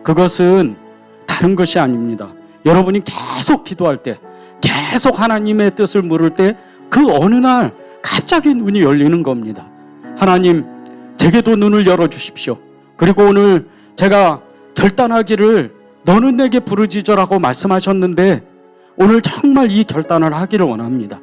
그것은 다른 것이 아닙니다. 여러분이 계속 기도할 때, 계속 하나님의 뜻을 물을 때 그 어느 날 갑자기 눈이 열리는 겁니다. 하나님, 제게도 눈을 열어주십시오. 그리고 오늘 제가 결단하기를 너는 내게 부르짖으라고 말씀하셨는데 오늘 정말 이 결단을 하기를 원합니다.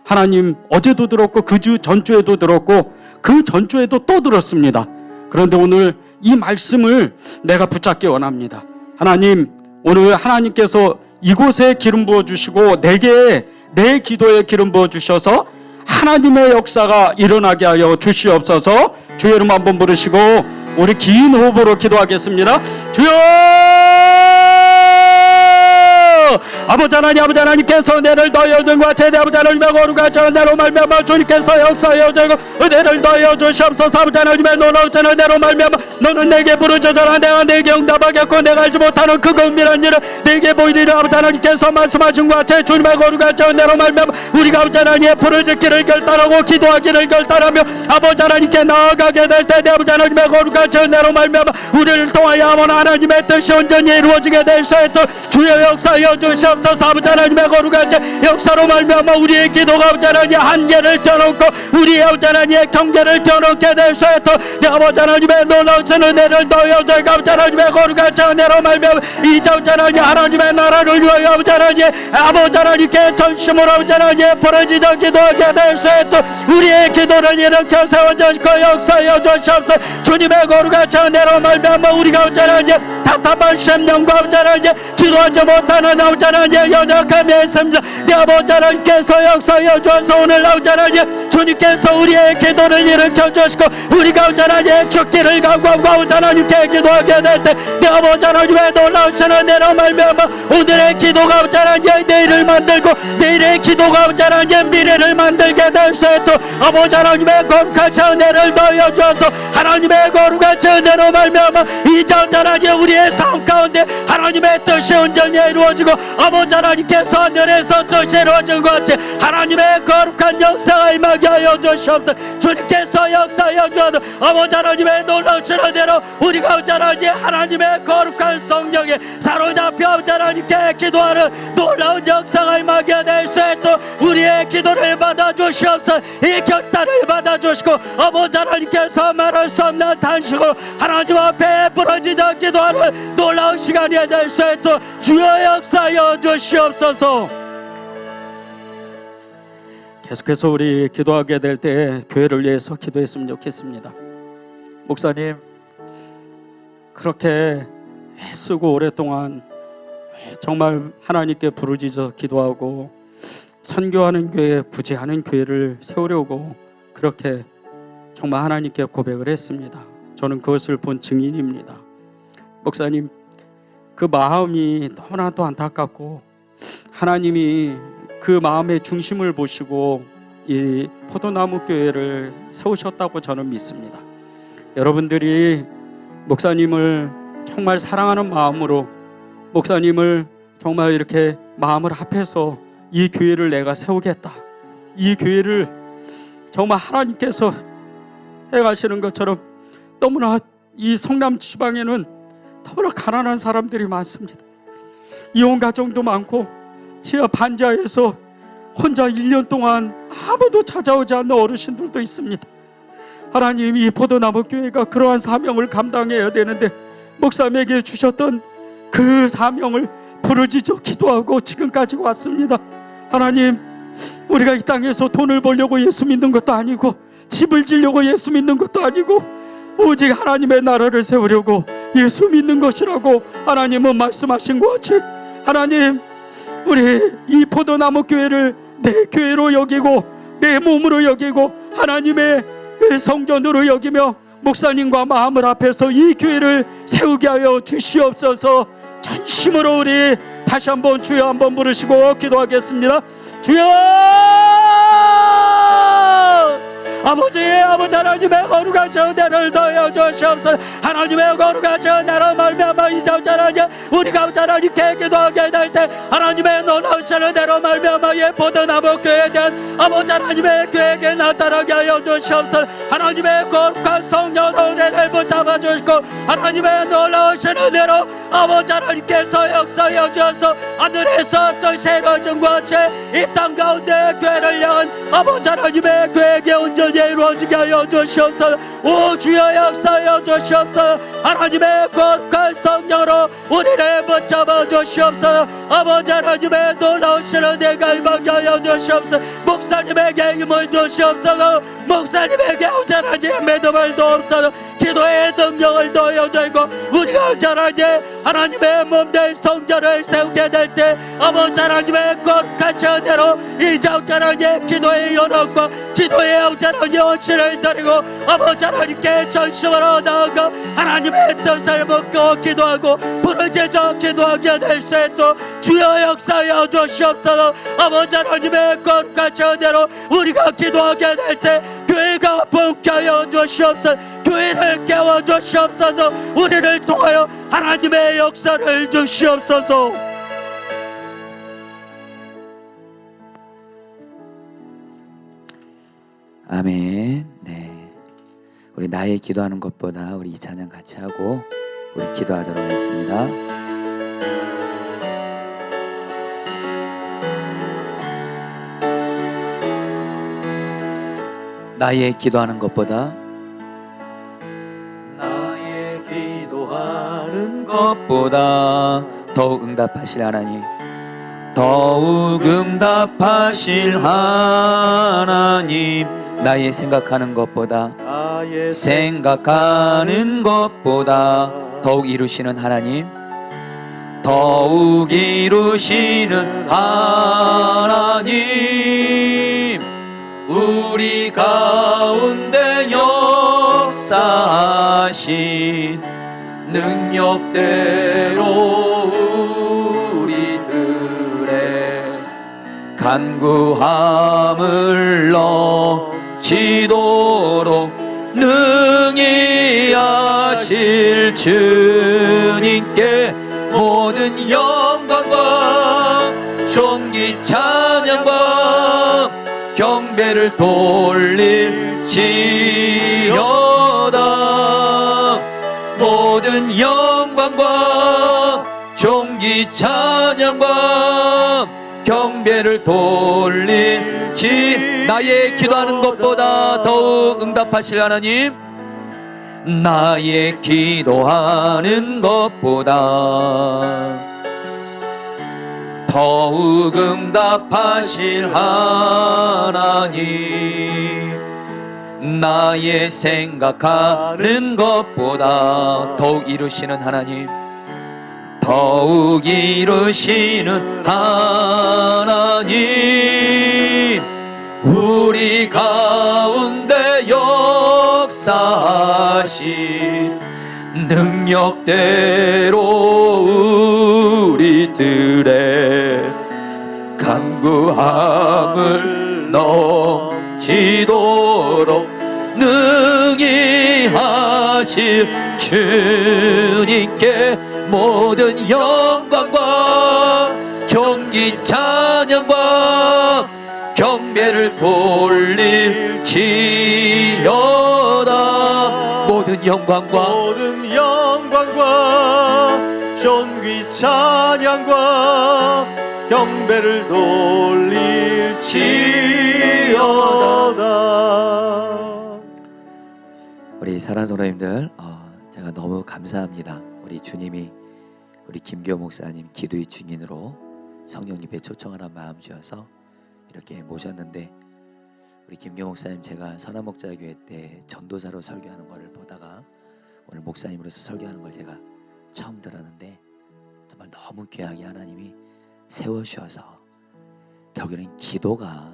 하나님, 어제도 들었고 그 전주에도 들었고 그 전주에도 또 들었습니다. 그런데 오늘 이 말씀을 내가 붙잡기 원합니다. 하나님, 오늘 하나님께서 이곳에 기름 부어주시고 내게 내 기도에 기름 부어주셔서 하나님의 역사가 일어나게 하여 주시옵소서. 주의 이름 한번 부르시고 우리 긴 호흡으로 기도하겠습니다. 주여! 아버지 하나님, 아버지 하나님께서 내를 더하여 주과 제대 아버지 하나님의 거룩한 전대로 말미암아 주님께서 역사하여 주고 내를 더하여 주시옵소서. 아버지 하나님의 놀라운 전대로 말미암아 너는 내게 부르짖어라. 내가 내게 응답하겠고 내가 알지 못하는 그 은밀한 일을 내게 보이리라. 아버지 하나님께서 말씀하신 것 같이 주님의 거룩한 전대로 말미암아 우리가 아버지 하나님의 부르짖기를 결단하고 기도하기를 결단하며 아버지 하나님께 나아가게 될 때 내 아버지 하나님의 거룩한 전대로 말미암아 우리를 통하여 하나님의 뜻이 온전히 이루어지게 될 수 있도록 주여 역사하여 주시옵소서. 아버지 하나님의 거룩한 역사로 말미암아 우리의 기도가 아버지 하나님의 한계를 뛰어넘고 우리의 아버지 하나님의 경계를 뛰어넘게 될 수 있도록 내 아버지 하나님의 놀라우신 은혜를 더하여 저희가 아버지 하나님의 거룩한 은혜로 말미암아 이 아버지 하나님의 나라를 위하여 아버지 하나님께 전심으로 아버지 하나님의 부르짖어 기도하게 될 수 있도록 우리의 기도를 일으켜 세워주시고 역사하여 주시옵소서. 주님의 거룩한 은혜로 말미암아 우리가 아버지 하나님 답답한 심령과 아버지 하나님 기도하지 못하는 아버지 하나님 연약함이 있습니다. 내 아버지 하나님께서 역사하여 주셔서 오늘 아버지 하나님 주님께서 우리의 기도를 일으켜 주시고 우리가 아버지 하나님의 죽기를 각오하고 아버지 하나님께 기도하게 될 때 내 아버지 하나님의 놀라우신 은혜로 말미암아 오늘의 기도가 아버지 하나님의 내일을 만들고 내일의 기도가 아버지 하나님의 미래를 만들게 될 수 있도록 아버지 하나님의 거룩한 은혜를 더하여 주셔서 하나님의 거룩한 은혜로 말미암아 이 자자라니 우리의 삶 가운데 하나님의 뜻이 온전히 이루어지고 아버지 하나님께서 하늘에서 뜻이 이루어진 것 같이 하나님의 거룩한 역사가 임하게 하여 주시옵소서. 주님께서 역사하여 주셔서 아버지 하나님의 놀라우신 은혜로 우리가 아버지 하나님의 거룩한 성령에 사로잡혀 아버지 하나님께 기도하는 놀라운 역사가 임하게 될 수 있도록 우리의 기도를 받아주시옵소서. 이 결단을 받아주시고 아버지 하나님께서 말할 수 없는 단식으로 하나님 앞에 부르짖어 기도하는 놀라운 시간이 될 수 있도록 주여 역사하여 주시옵소서. 계속해서 우리 기도하게 될 때 교회를 위해서 기도했으면 좋겠습니다. 목사님, 그렇게 애쓰고 오랫동안 정말 하나님께 부르짖어 기도하고 선교하는 교회, 부지하는 교회를 세우려고 그렇게 정말 하나님께 고백을 했습니다. 저는 그것을 본 증인입니다. 목사님, 그 마음이 너무나도 안타깝고 하나님이 그 마음의 중심을 보시고 이 포도나무 교회를 세우셨다고 저는 믿습니다. 여러분들이 목사님을 정말 사랑하는 마음으로 목사님을 정말 이렇게 마음을 합해서 이 교회를 내가 세우겠다, 이 교회를 정말 하나님께서 해가시는 것처럼 너무나 이 성남 지방에는 너무나 가난한 사람들이 많습니다. 이혼 가정도 많고 지하 반지하에서 혼자 1년 동안 아무도 찾아오지 않는 어르신들도 있습니다. 하나님, 이 포도나무 교회가 그러한 사명을 감당해야 되는데 목사님에게 주셨던 그 사명을 부르짖어 기도하고 지금까지 왔습니다. 하나님, 우리가 이 땅에서 돈을 벌려고 예수 믿는 것도 아니고 집을 지려고 예수 믿는 것도 아니고 오직 하나님의 나라를 세우려고 예수 믿는 것이라고 하나님은 말씀하신 것 같이, 하나님, 우리 이 포도나무 교회를 내 교회로 여기고 내 몸으로 여기고 하나님의 성전으로 여기며 목사님과 마음을 합해서 이 교회를 세우게 하여 주시옵소서. 전심으로 우리 다시 한번 주여 한번 부르시고 기도하겠습니다. 주여! 아버지 하나님의 거룩하신 은혜를 더하여 주시옵소서. 하나님의 거룩하신 은혜로 말미암아 이제 하나님 우리가 하나님께 기도하게 될 때 하나님의 놀라우신 은혜로 말미암아 예포도 나무 교회에 대한 아버지 하나님의 계획에 나타나게 하여 주시옵소서. 하나님의 거룩한 성령으로 은혜를 붙잡아 주시고 하나님의 놀라우신 은혜로 아버지 하나님께서 역사하여 주셔서 하늘에서 어떤 새로워짐과 같이 이 땅 가운데 교회를 향한 아버지 하나님의 계획이 온전히 이루어지게 하여 주시옵소서. 오 주여 역사하여 주시옵소서. 하나님의 거룩한 성령으로 우리를 붙잡아 주시옵소서. 아버지 하나님의 놀라우신 은혜가 임하게 하여 주시옵소서. 목사님에게 힘을 주시옵소서. 목사님에게 온전하신 믿음을 주옵소서. 기도의 능력을 더해주고 우리가 온전하게 하나님의 몸된 성전을 세우게 될 때 아버지 하나님의 거룩한 은혜로 이제 온전하게 기도의 연합과 기도의 온전한 원칙을 드리고 아버지 하나님께 전심으로 나아가 하나님의 뜻을 묻고 기도하고 부르짖어 기도하게 될 수 있도록 주여 역사하여 주시옵소서. 아버지 하나님의 거룩한 은혜로 우리가 기도하게 될 때 교회가 분케하여 주시옵소서. 교회를 깨워주시옵소서. 우리를 통하여 하나님의 역사를 주시옵소서. 아멘. 네, 우리 나의 기도하는 것보다 우리 이 찬양 같이 하고 우리 기도하도록 하겠습니다. 나의 기도하는 것보다 것보다 더욱 응답하실 하나님, 더욱 응답하실 하나님, 나의 생각하는 것보다 더욱 이루시는 하나님, 더욱 이루시는 하나님, 우리 가운데 역사하신 능력대로 우리들의 간구함을 넘치도록 능히 하실 주님께 모든 영광과 존귀 찬양과 경배를 돌릴지어다. 모든 영광과 존귀 찬양과 경배를 돌릴지. 나의 기도하는 것보다 더욱 응답하실 하나님, 나의 기도하는 것보다 더욱 응답하실 하나님, 나의 생각하는 것보다 더욱 이루시는 하나님, 더욱 이루시는 하나님, 우리 가운데 역사하신 능력대로 우리들의 간구함을 넘치도록 능히 하실 주님께 모든 영광과 존귀 찬양과 경배를 돌릴지어다. 모든 영광과 존귀 찬양과 경배를 돌릴지어다. 우리 사랑하는 성도님들, 제가 너무 감사합니다. 우리 주님이 우리 김교 목사님 기도의 증인으로 성령님의 초청하는 마음 주어서 이렇게 모셨는데, 우리 김교 목사님 제가 선한목자교회 때 전도사로 설교하는 것을 보다가 오늘 목사님으로서 설교하는 걸 제가 처음 들었는데, 정말 너무 귀하게 하나님이 세워주셔서 결국에는 기도가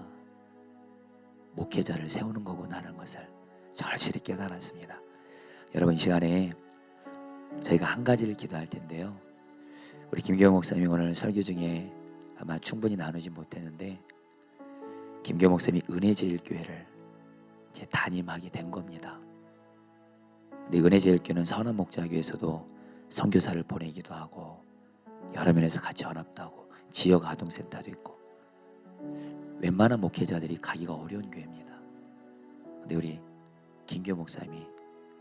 목회자를 세우는 거구나라는 것을 절실히 깨달았습니다. 여러분, 이 시간에 저희가 한 가지를 기도할 텐데요, 우리 김교 목사님이 오늘 설교 중에 아마 충분히 나누지 못했는데, 김교 목사님이 은혜제일교회를 이제 담임하게 된 겁니다. 근데 은혜제일교는 선한 목자교에서도 선교사를 보내기도 하고 여러 면에서 같이 연합도 하고 지역 아동센터도 있고 웬만한 목회자들이 가기가 어려운 교회입니다. 근데 우리 김교 목사님이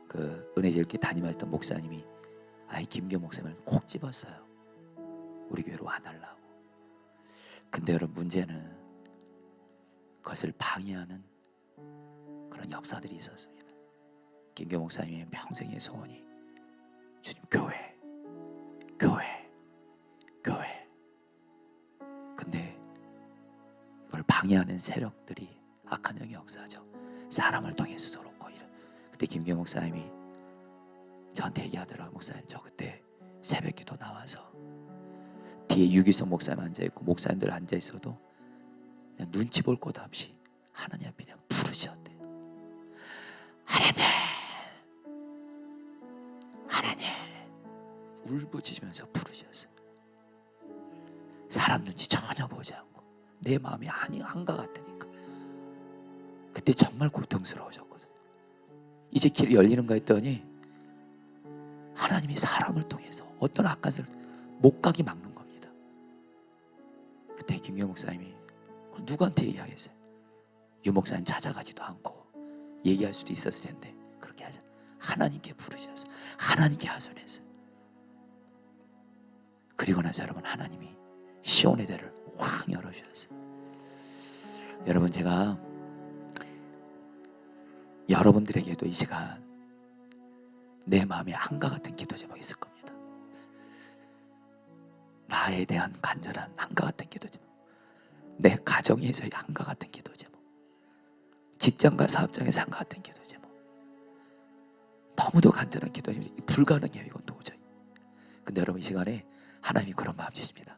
그 은혜제일교회 담임하셨던 목사님이 아예 김교 목사님을 콕 집었어요. 우리 교회로 와달라고. 근데 여러분 문제는 그것을 방해하는 그런 역사들이 있었습니다. 김교 목사님의 평생의 소원이 주님 교회. 근데 이걸 방해하는 세력들이 악한 영의 역사죠. 사람을 통해서도 그렇고 이런. 그때 김교 목사님이 저한테 얘기하더라고요. 목사님 저 그때 새벽기도 나와서 뒤에 유기성 목사님 앉아있고 목사님들 앉아있어도 그냥 눈치 볼 것 없이 하나님 앞에 그냥 부르셨대요. 하나님 울부짖으면서 부르셨어요. 사람 눈치 전혀 보지 않고 내 마음이 한가 같으니까. 그때 정말 고통스러우셨거든요. 이제 길이 열리는가 했더니 하나님이 사람을 통해서 어떤 악한 것을 못 가게 막는 겁니다. 그때 김교 목사님이 누구한테 얘기하겠어요? 유 목사님 찾아가지도 않고 얘기할 수도 있었을 텐데 그렇게 하자. 하나님께 부르셨어요. 하나님께 하소연했어요. 그리고 나서 여러분 하나님이 시온의 대를 확 열어주셨어요. 여러분 제가 여러분들에게도 이 시간 내 마음에 한가 같은 기도 제목이 있을 겁니다. 나에 대한 간절한 한가 같은 기도 제목, 내 가정에서의 한가 같은 기도 제목, 직장과 사업장에서 한가 같은 기도 제목, 너무도 간절한 기도 제목, 불가능해요 이건 도저히. 근데 여러분 이 시간에 하나님이 그런 마음 주십니다.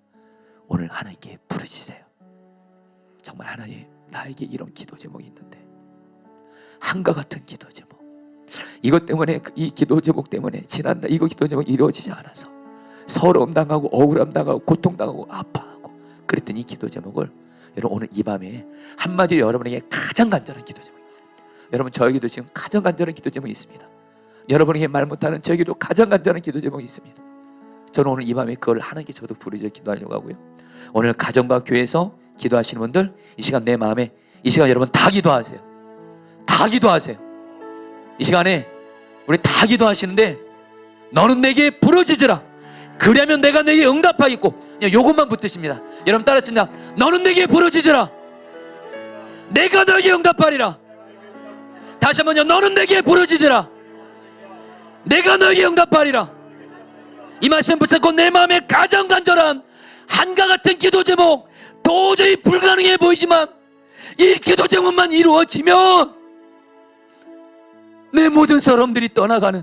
오늘 하나님께 부르시세요. 정말 하나님 나에게 이런 기도 제목이 있는데 한가 같은 기도 제목, 이것 때문에 이 기도 제목 때문에 지난날 이거 기도 제목이 이루어지지 않아서 서러움 당하고 억울함 당하고 고통 당하고 아파하고 그랬더니 이 기도 제목을 여러분 오늘 이 밤에 한마디로 여러분에게 가장 간절한 기도 제목입니다. 여러분 저에게도 지금 가장 간절한 기도 제목이 있습니다. 여러분에게 말 못하는 저에게도 가장 간절한 기도 제목이 있습니다. 저는 오늘 이 밤에 그걸 하나님께 저도 부르짖어 기도하려고 하고요. 오늘 가정과 교회에서 기도하시는 분들 이 시간 내 마음에 이 시간 여러분 다 기도하세요. 다 기도하세요. 이 시간에 우리 다 기도하시는데 너는 내게 부르짖으라. 그러면 내가 내게 응답하겠고. 요것만 붙으십니다. 여러분 따라했습니다. 너는 내게 부르짖으라. 내가 너에게 응답하리라. 다시 한번요. 너는 내게 부르짖으라. 내가 너에게 응답하리라. 이 말씀 붙잡고 내 마음에 가장 간절한 한가 같은 기도 제목, 도저히 불가능해 보이지만 이 기도 제목만 이루어지면 내 모든 사람들이 떠나가는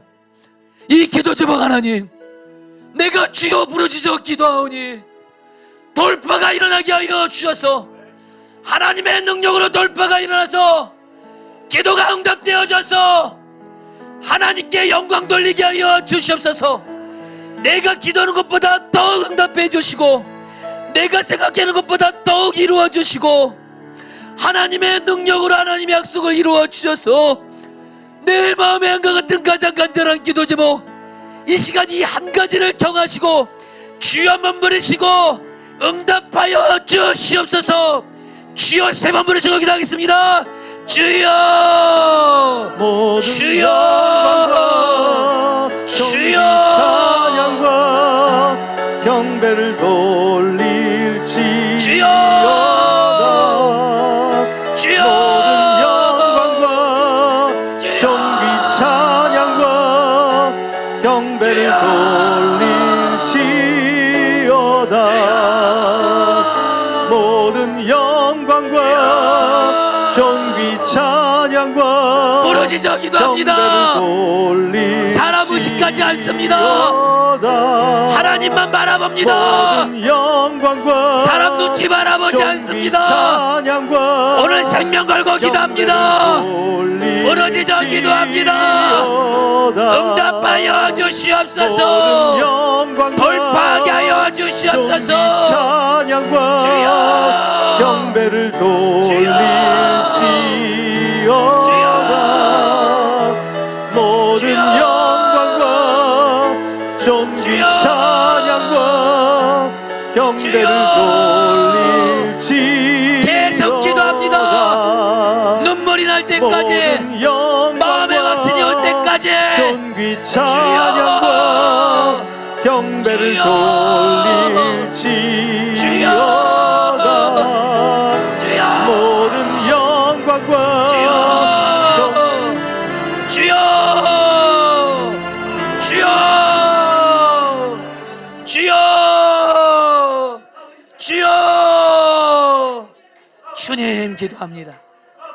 이 기도 제목 하나님, 내가 주여 부르짖어 기도하오니 돌파가 일어나게 하여 주셔서 하나님의 능력으로 돌파가 일어나서 기도가 응답되어져서 하나님께 영광 돌리게 하여 주시옵소서. 내가 기도하는 것보다 더욱 응답해 주시고 내가 생각하는 것보다 더욱 이루어 주시고 하나님의 능력으로 하나님의 약속을 이루어 주셔서 내 마음의 한가 같은 가장 간절한 기도 제목, 이 시간 이 한 가지를 정하시고 주여 한번 부르시고 응답하여 주시옵소서. 주여 세 번 부르시고 기도하겠습니다. 주여, 주여, 주여, 찬양과 경배를 돌릴지어다. 주여, 모든 영광과 존귀 찬양과 경배를 돌릴지어다. 모든 영광과 존귀 찬양과 부르짖어 기도합니다. 사람 의식하지 않습니다. 하나님만 바라봅니다. 모든 영광과 사람 눈치 바라보지 않습니다. 오늘 생명 걸고 기도합니다. 부르짖어 기도합니다. 응답하여 주시옵소서. 돌파하게 하여 주시옵소서. 찬양과 경배를 돌릴지어다. 경배를 돌릴지어다. 계속 기도합니다. 눈물이 날 때까지, 마음의 확신이 올 때까지 존귀 찬양과 경배를 돌릴지어다. 주여, 모든 영광과 주여, 주여, 주여, 주여. 주님 기도합니다.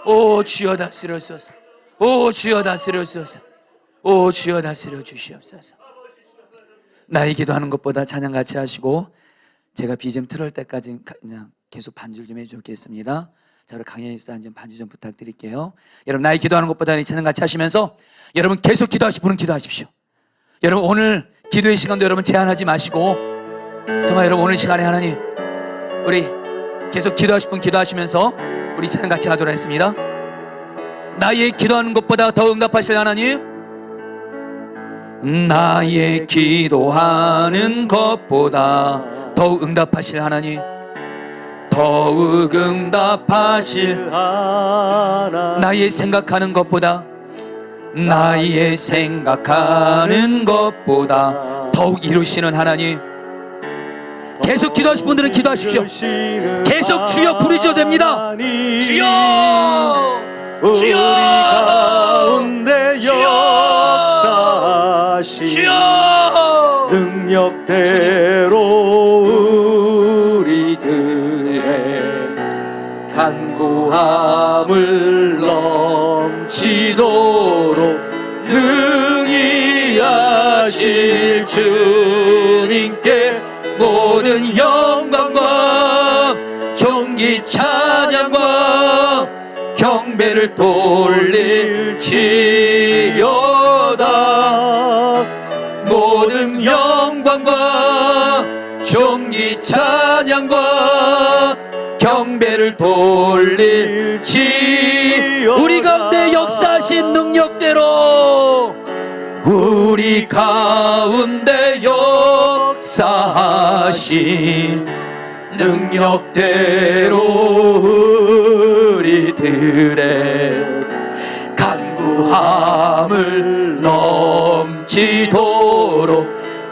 오 주여 다스려주소서. 오 주여 다스려주소서. 오 주여 다스려 주시옵소서. 나의 기도하는 것보다 찬양 같이 하시고, 제가 BGM 틀을 때까지 그냥 계속 반주 좀 해주겠습니다. 자, 우리 강현 일사님 좀 반주 좀 부탁드릴게요. 여러분, 나의 기도하는 것보다 이 찬양 같이 하시면서 여러분 계속 기도하실 분은 기도하십시오. 여러분 오늘 기도의 시간도 여러분 제한하지 마시고, 정말 여러분 오늘 시간에 하나님, 우리 계속 기도하실 분 기도하시면서 우리 찬양 같이 하도록 하겠습니다. 나의 기도하는 것보다 더 응답하실 하나님, 나의 기도하는 것보다 더욱 응답하실 하나님, 더욱 응답하실 나의 생각하는 것보다, 나의 생각하는 것보다 더욱 이루시는 하나님, 계속 기도하실 분들은 기도하십시오. 계속 주여 부르셔도 됩니다. 주여, 우리 가운데 역사하신 주여, 능력대로 우리들의 간구함을 넘치도록 능히 하실 주님께 모든 영광과 존귀 찬양과 경배를 돌릴지어다. 모든 영광과 존귀 찬양과 경배를 돌릴지어다. 우리 가운데 역사하신 능력대로, 우리 가운데 역사하신 능력대로 우리들의 간구함을 넘치도록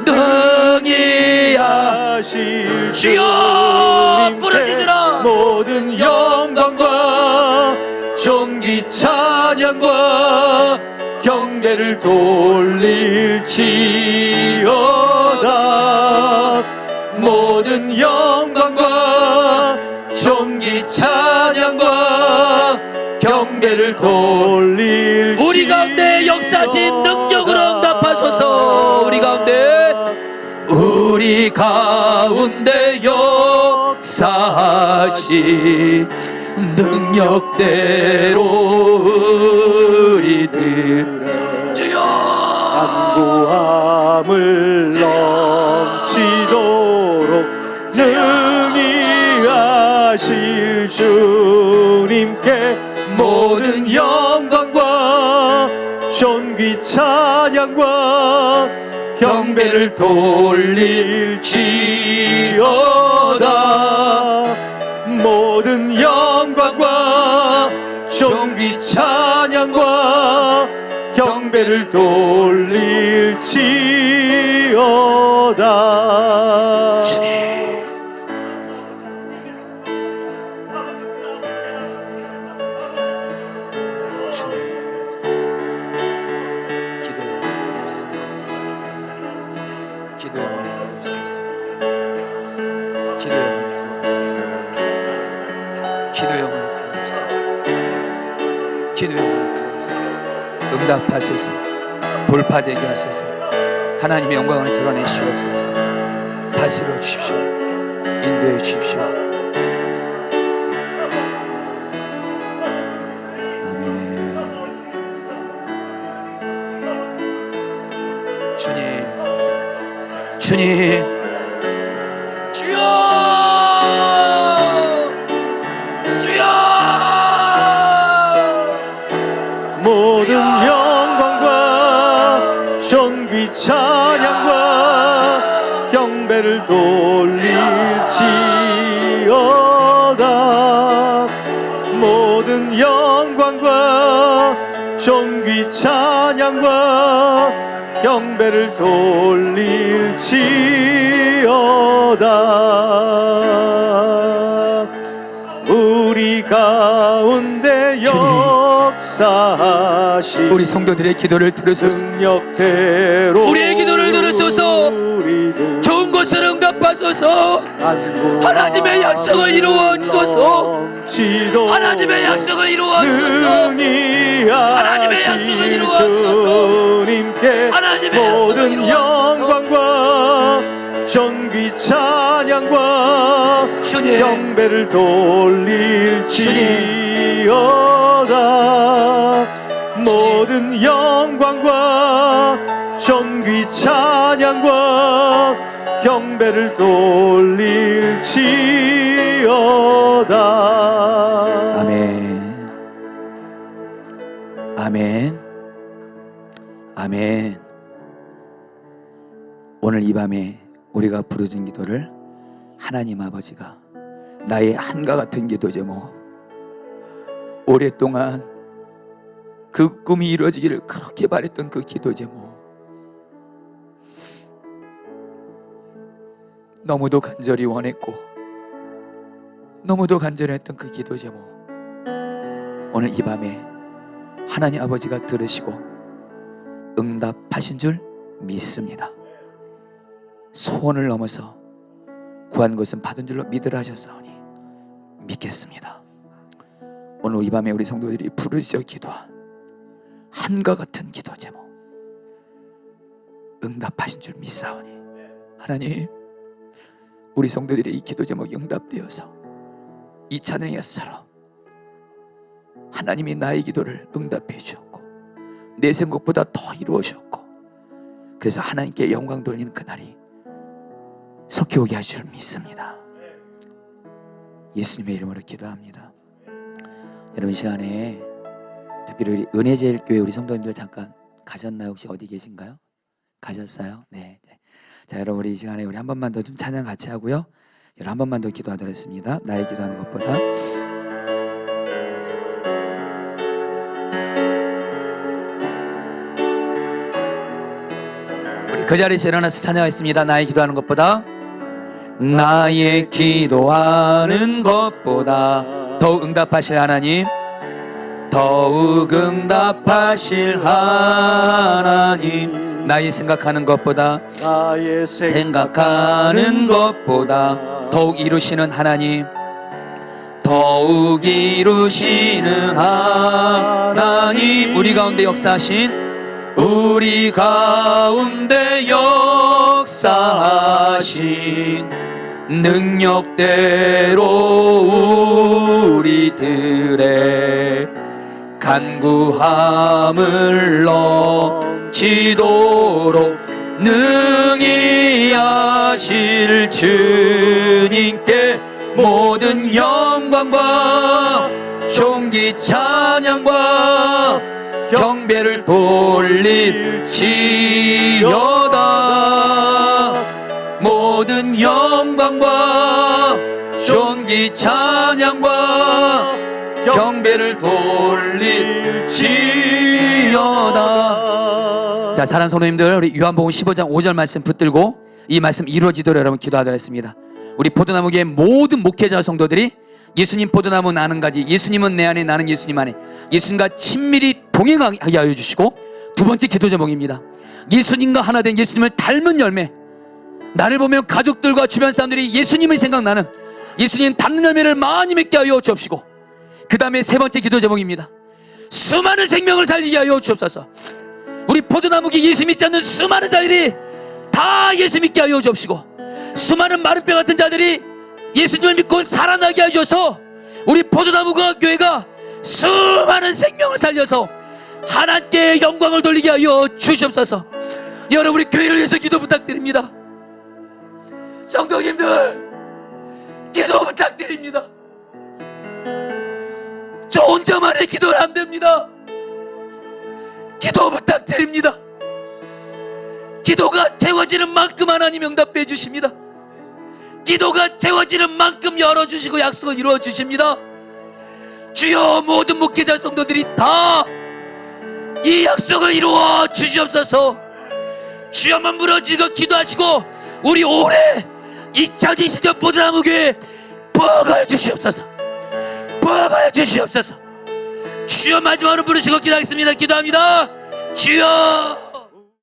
능히 하실 주여 부르짖으라. 모든 영광과 존귀 찬양과 경배를 돌릴지어다. 모든 영광과 존귀 찬양과 경배를 돌릴지어다. 우리 가운데 역사하신 능력으로 응답하소서. 우리 가운데 역사하신 능력대로 우리들 주여, 간구함을 넘치도록 능히 하실 주님께 모든 영광과 존귀 찬양과 경배를 돌릴지어다. 모든 영광과 존귀 찬양과 경배를 돌릴지어다. 응답하소서. 돌파되게 하소서. 하나님의 영광을 드러내시옵소서. 다스려 주십시오. 인도해 주십시오. 아멘. 주님, 주님, 주여, 모든 영광과 존귀 찬양과 경배를 돌릴 돌릴지어다. 모든 영광과 존귀 찬양과 경배를 돌릴지어다. 우리 가운데 역사하신 우리 성도들의 기도를 들으소서. 능력대로 우리의 기도를 들으소서. 좋은 것을 응답하소서. 하나님의 약속을 이루어 주소서. 하나님의 약속을 이루어 주소서. 하나님의 약속을 이루어 주소서. 주님께 하나님의 약속을 모든 이루어 주소서. 영광과 존귀 찬양과 주님. 경배를 돌릴지어다. 모든 영광과 존귀 찬양과 경배를 돌릴지어다. 아멘. 아멘. 아멘. 오늘 이 밤에 우리가 부르짖은 기도를 하나님 아버지가 나의 한과 같은 기도 제목, 오랫동안 그 꿈이 이루어지기를 그렇게 바랬던 그 기도 제목, 너무도 간절히 원했고 너무도 간절했던 그 기도 제목, 오늘 이 밤에 하나님 아버지가 들으시고 응답하신 줄 믿습니다. 소원을 넘어서 구한 것은 받은 줄로 믿으라 하셨사오니 믿겠습니다. 오늘 이 밤에 우리 성도들이 부르짖어 기도한 한과 같은 기도 제목, 응답하신 줄 믿사오니 하나님, 우리 성도들의 이 기도 제목이 응답되어서 이 찬양에서처럼 하나님이 나의 기도를 응답해 주셨고 내 생각보다 더 이루어졌고, 그래서 하나님께 영광 돌리는 그날이 속히 오게 하실 줄 믿습니다. 예수님의 이름으로 기도합니다. 여러분, 이 시간에 특별히 우리 은혜제일교회 우리 성도님들 잠깐 가셨나요? 혹시 어디 계신가요? 가셨어요? 네. 자, 여러분, 우리 이 시간에 우리 한 번만 더 좀 찬양 같이 하고요, 여러분 한 번만 더 기도하도록 하겠습니다. 나의 기도하는 것보다. 우리 그 자리에서 일어나서 찬양하겠습니다. 나의 기도하는 것보다, 나의 기도하는 것보다 더욱 응답하실 하나님, 더욱 응답하실 하나님, 나의 생각하는 것보다, 나의 생각하는 것보다 더욱 이루시는 하나님, 더욱 이루시는 하나님, 우리 가운데 역사하신, 우리 가운데 역사하신 능력대로 우리들의 간구함을 넘치도록 능히 하실 주님께 모든 영광과 존귀 찬양과 경배를 돌릴지어다. 모든 영광과 존귀 찬양과 경배를 돌릴지어다. 자, 사랑하는 성도님들, 우리 요한복음 15장 5절 말씀 붙들고 이 말씀 이루어지도록 여러분 기도하도록 하겠습니다. 우리 포도나무교회 모든 목회자 성도들이 예수님 포도나무 나는 가지, 예수님은 내 안에 나는 예수님 안에, 예수님과 친밀히 동행하게 하여 주시고, 두 번째 기도 제목입니다. 예수님과 하나 된 예수님을 닮은 열매, 나를 보면 가족들과 주변 사람들이 예수님이 생각나는 예수님 닮는 열매를 많이 맺게 하여 주옵시고, 그 다음에 세 번째 기도 제목입니다. 수많은 생명을 살리게 하여 주옵소서. 우리 포도나무기 예수 믿지 않는 수많은 자들이 다 예수 믿게 하여 주옵시고, 수많은 마른 뼈 같은 자들이 예수님을 믿고 살아나게 하셔서 우리 포도나무가 교회가 수많은 생명을 살려서 하나님께 영광을 돌리게 하여 주시옵소서. 여러분, 우리 교회를 위해서 기도 부탁드립니다. 성도님들, 기도 부탁드립니다. 저 혼자만의 기도는 안 됩니다. 기도 부탁드립니다. 기도가 채워지는 만큼 하나님 응답해 주십니다. 기도가 채워지는 만큼 열어주시고 약속을 이루어주십니다. 주여, 모든 목회자 성도들이 다 이 약속을 이루어 주시옵소서. 주여만 무너지고 기도하시고 우리 올해 2020년 보드나무교회 부어가여 주시옵소서. 부어가여 주시옵소서. 주여, 마지막으로 부르시고 기도하겠습니다. 기도합니다. 주여.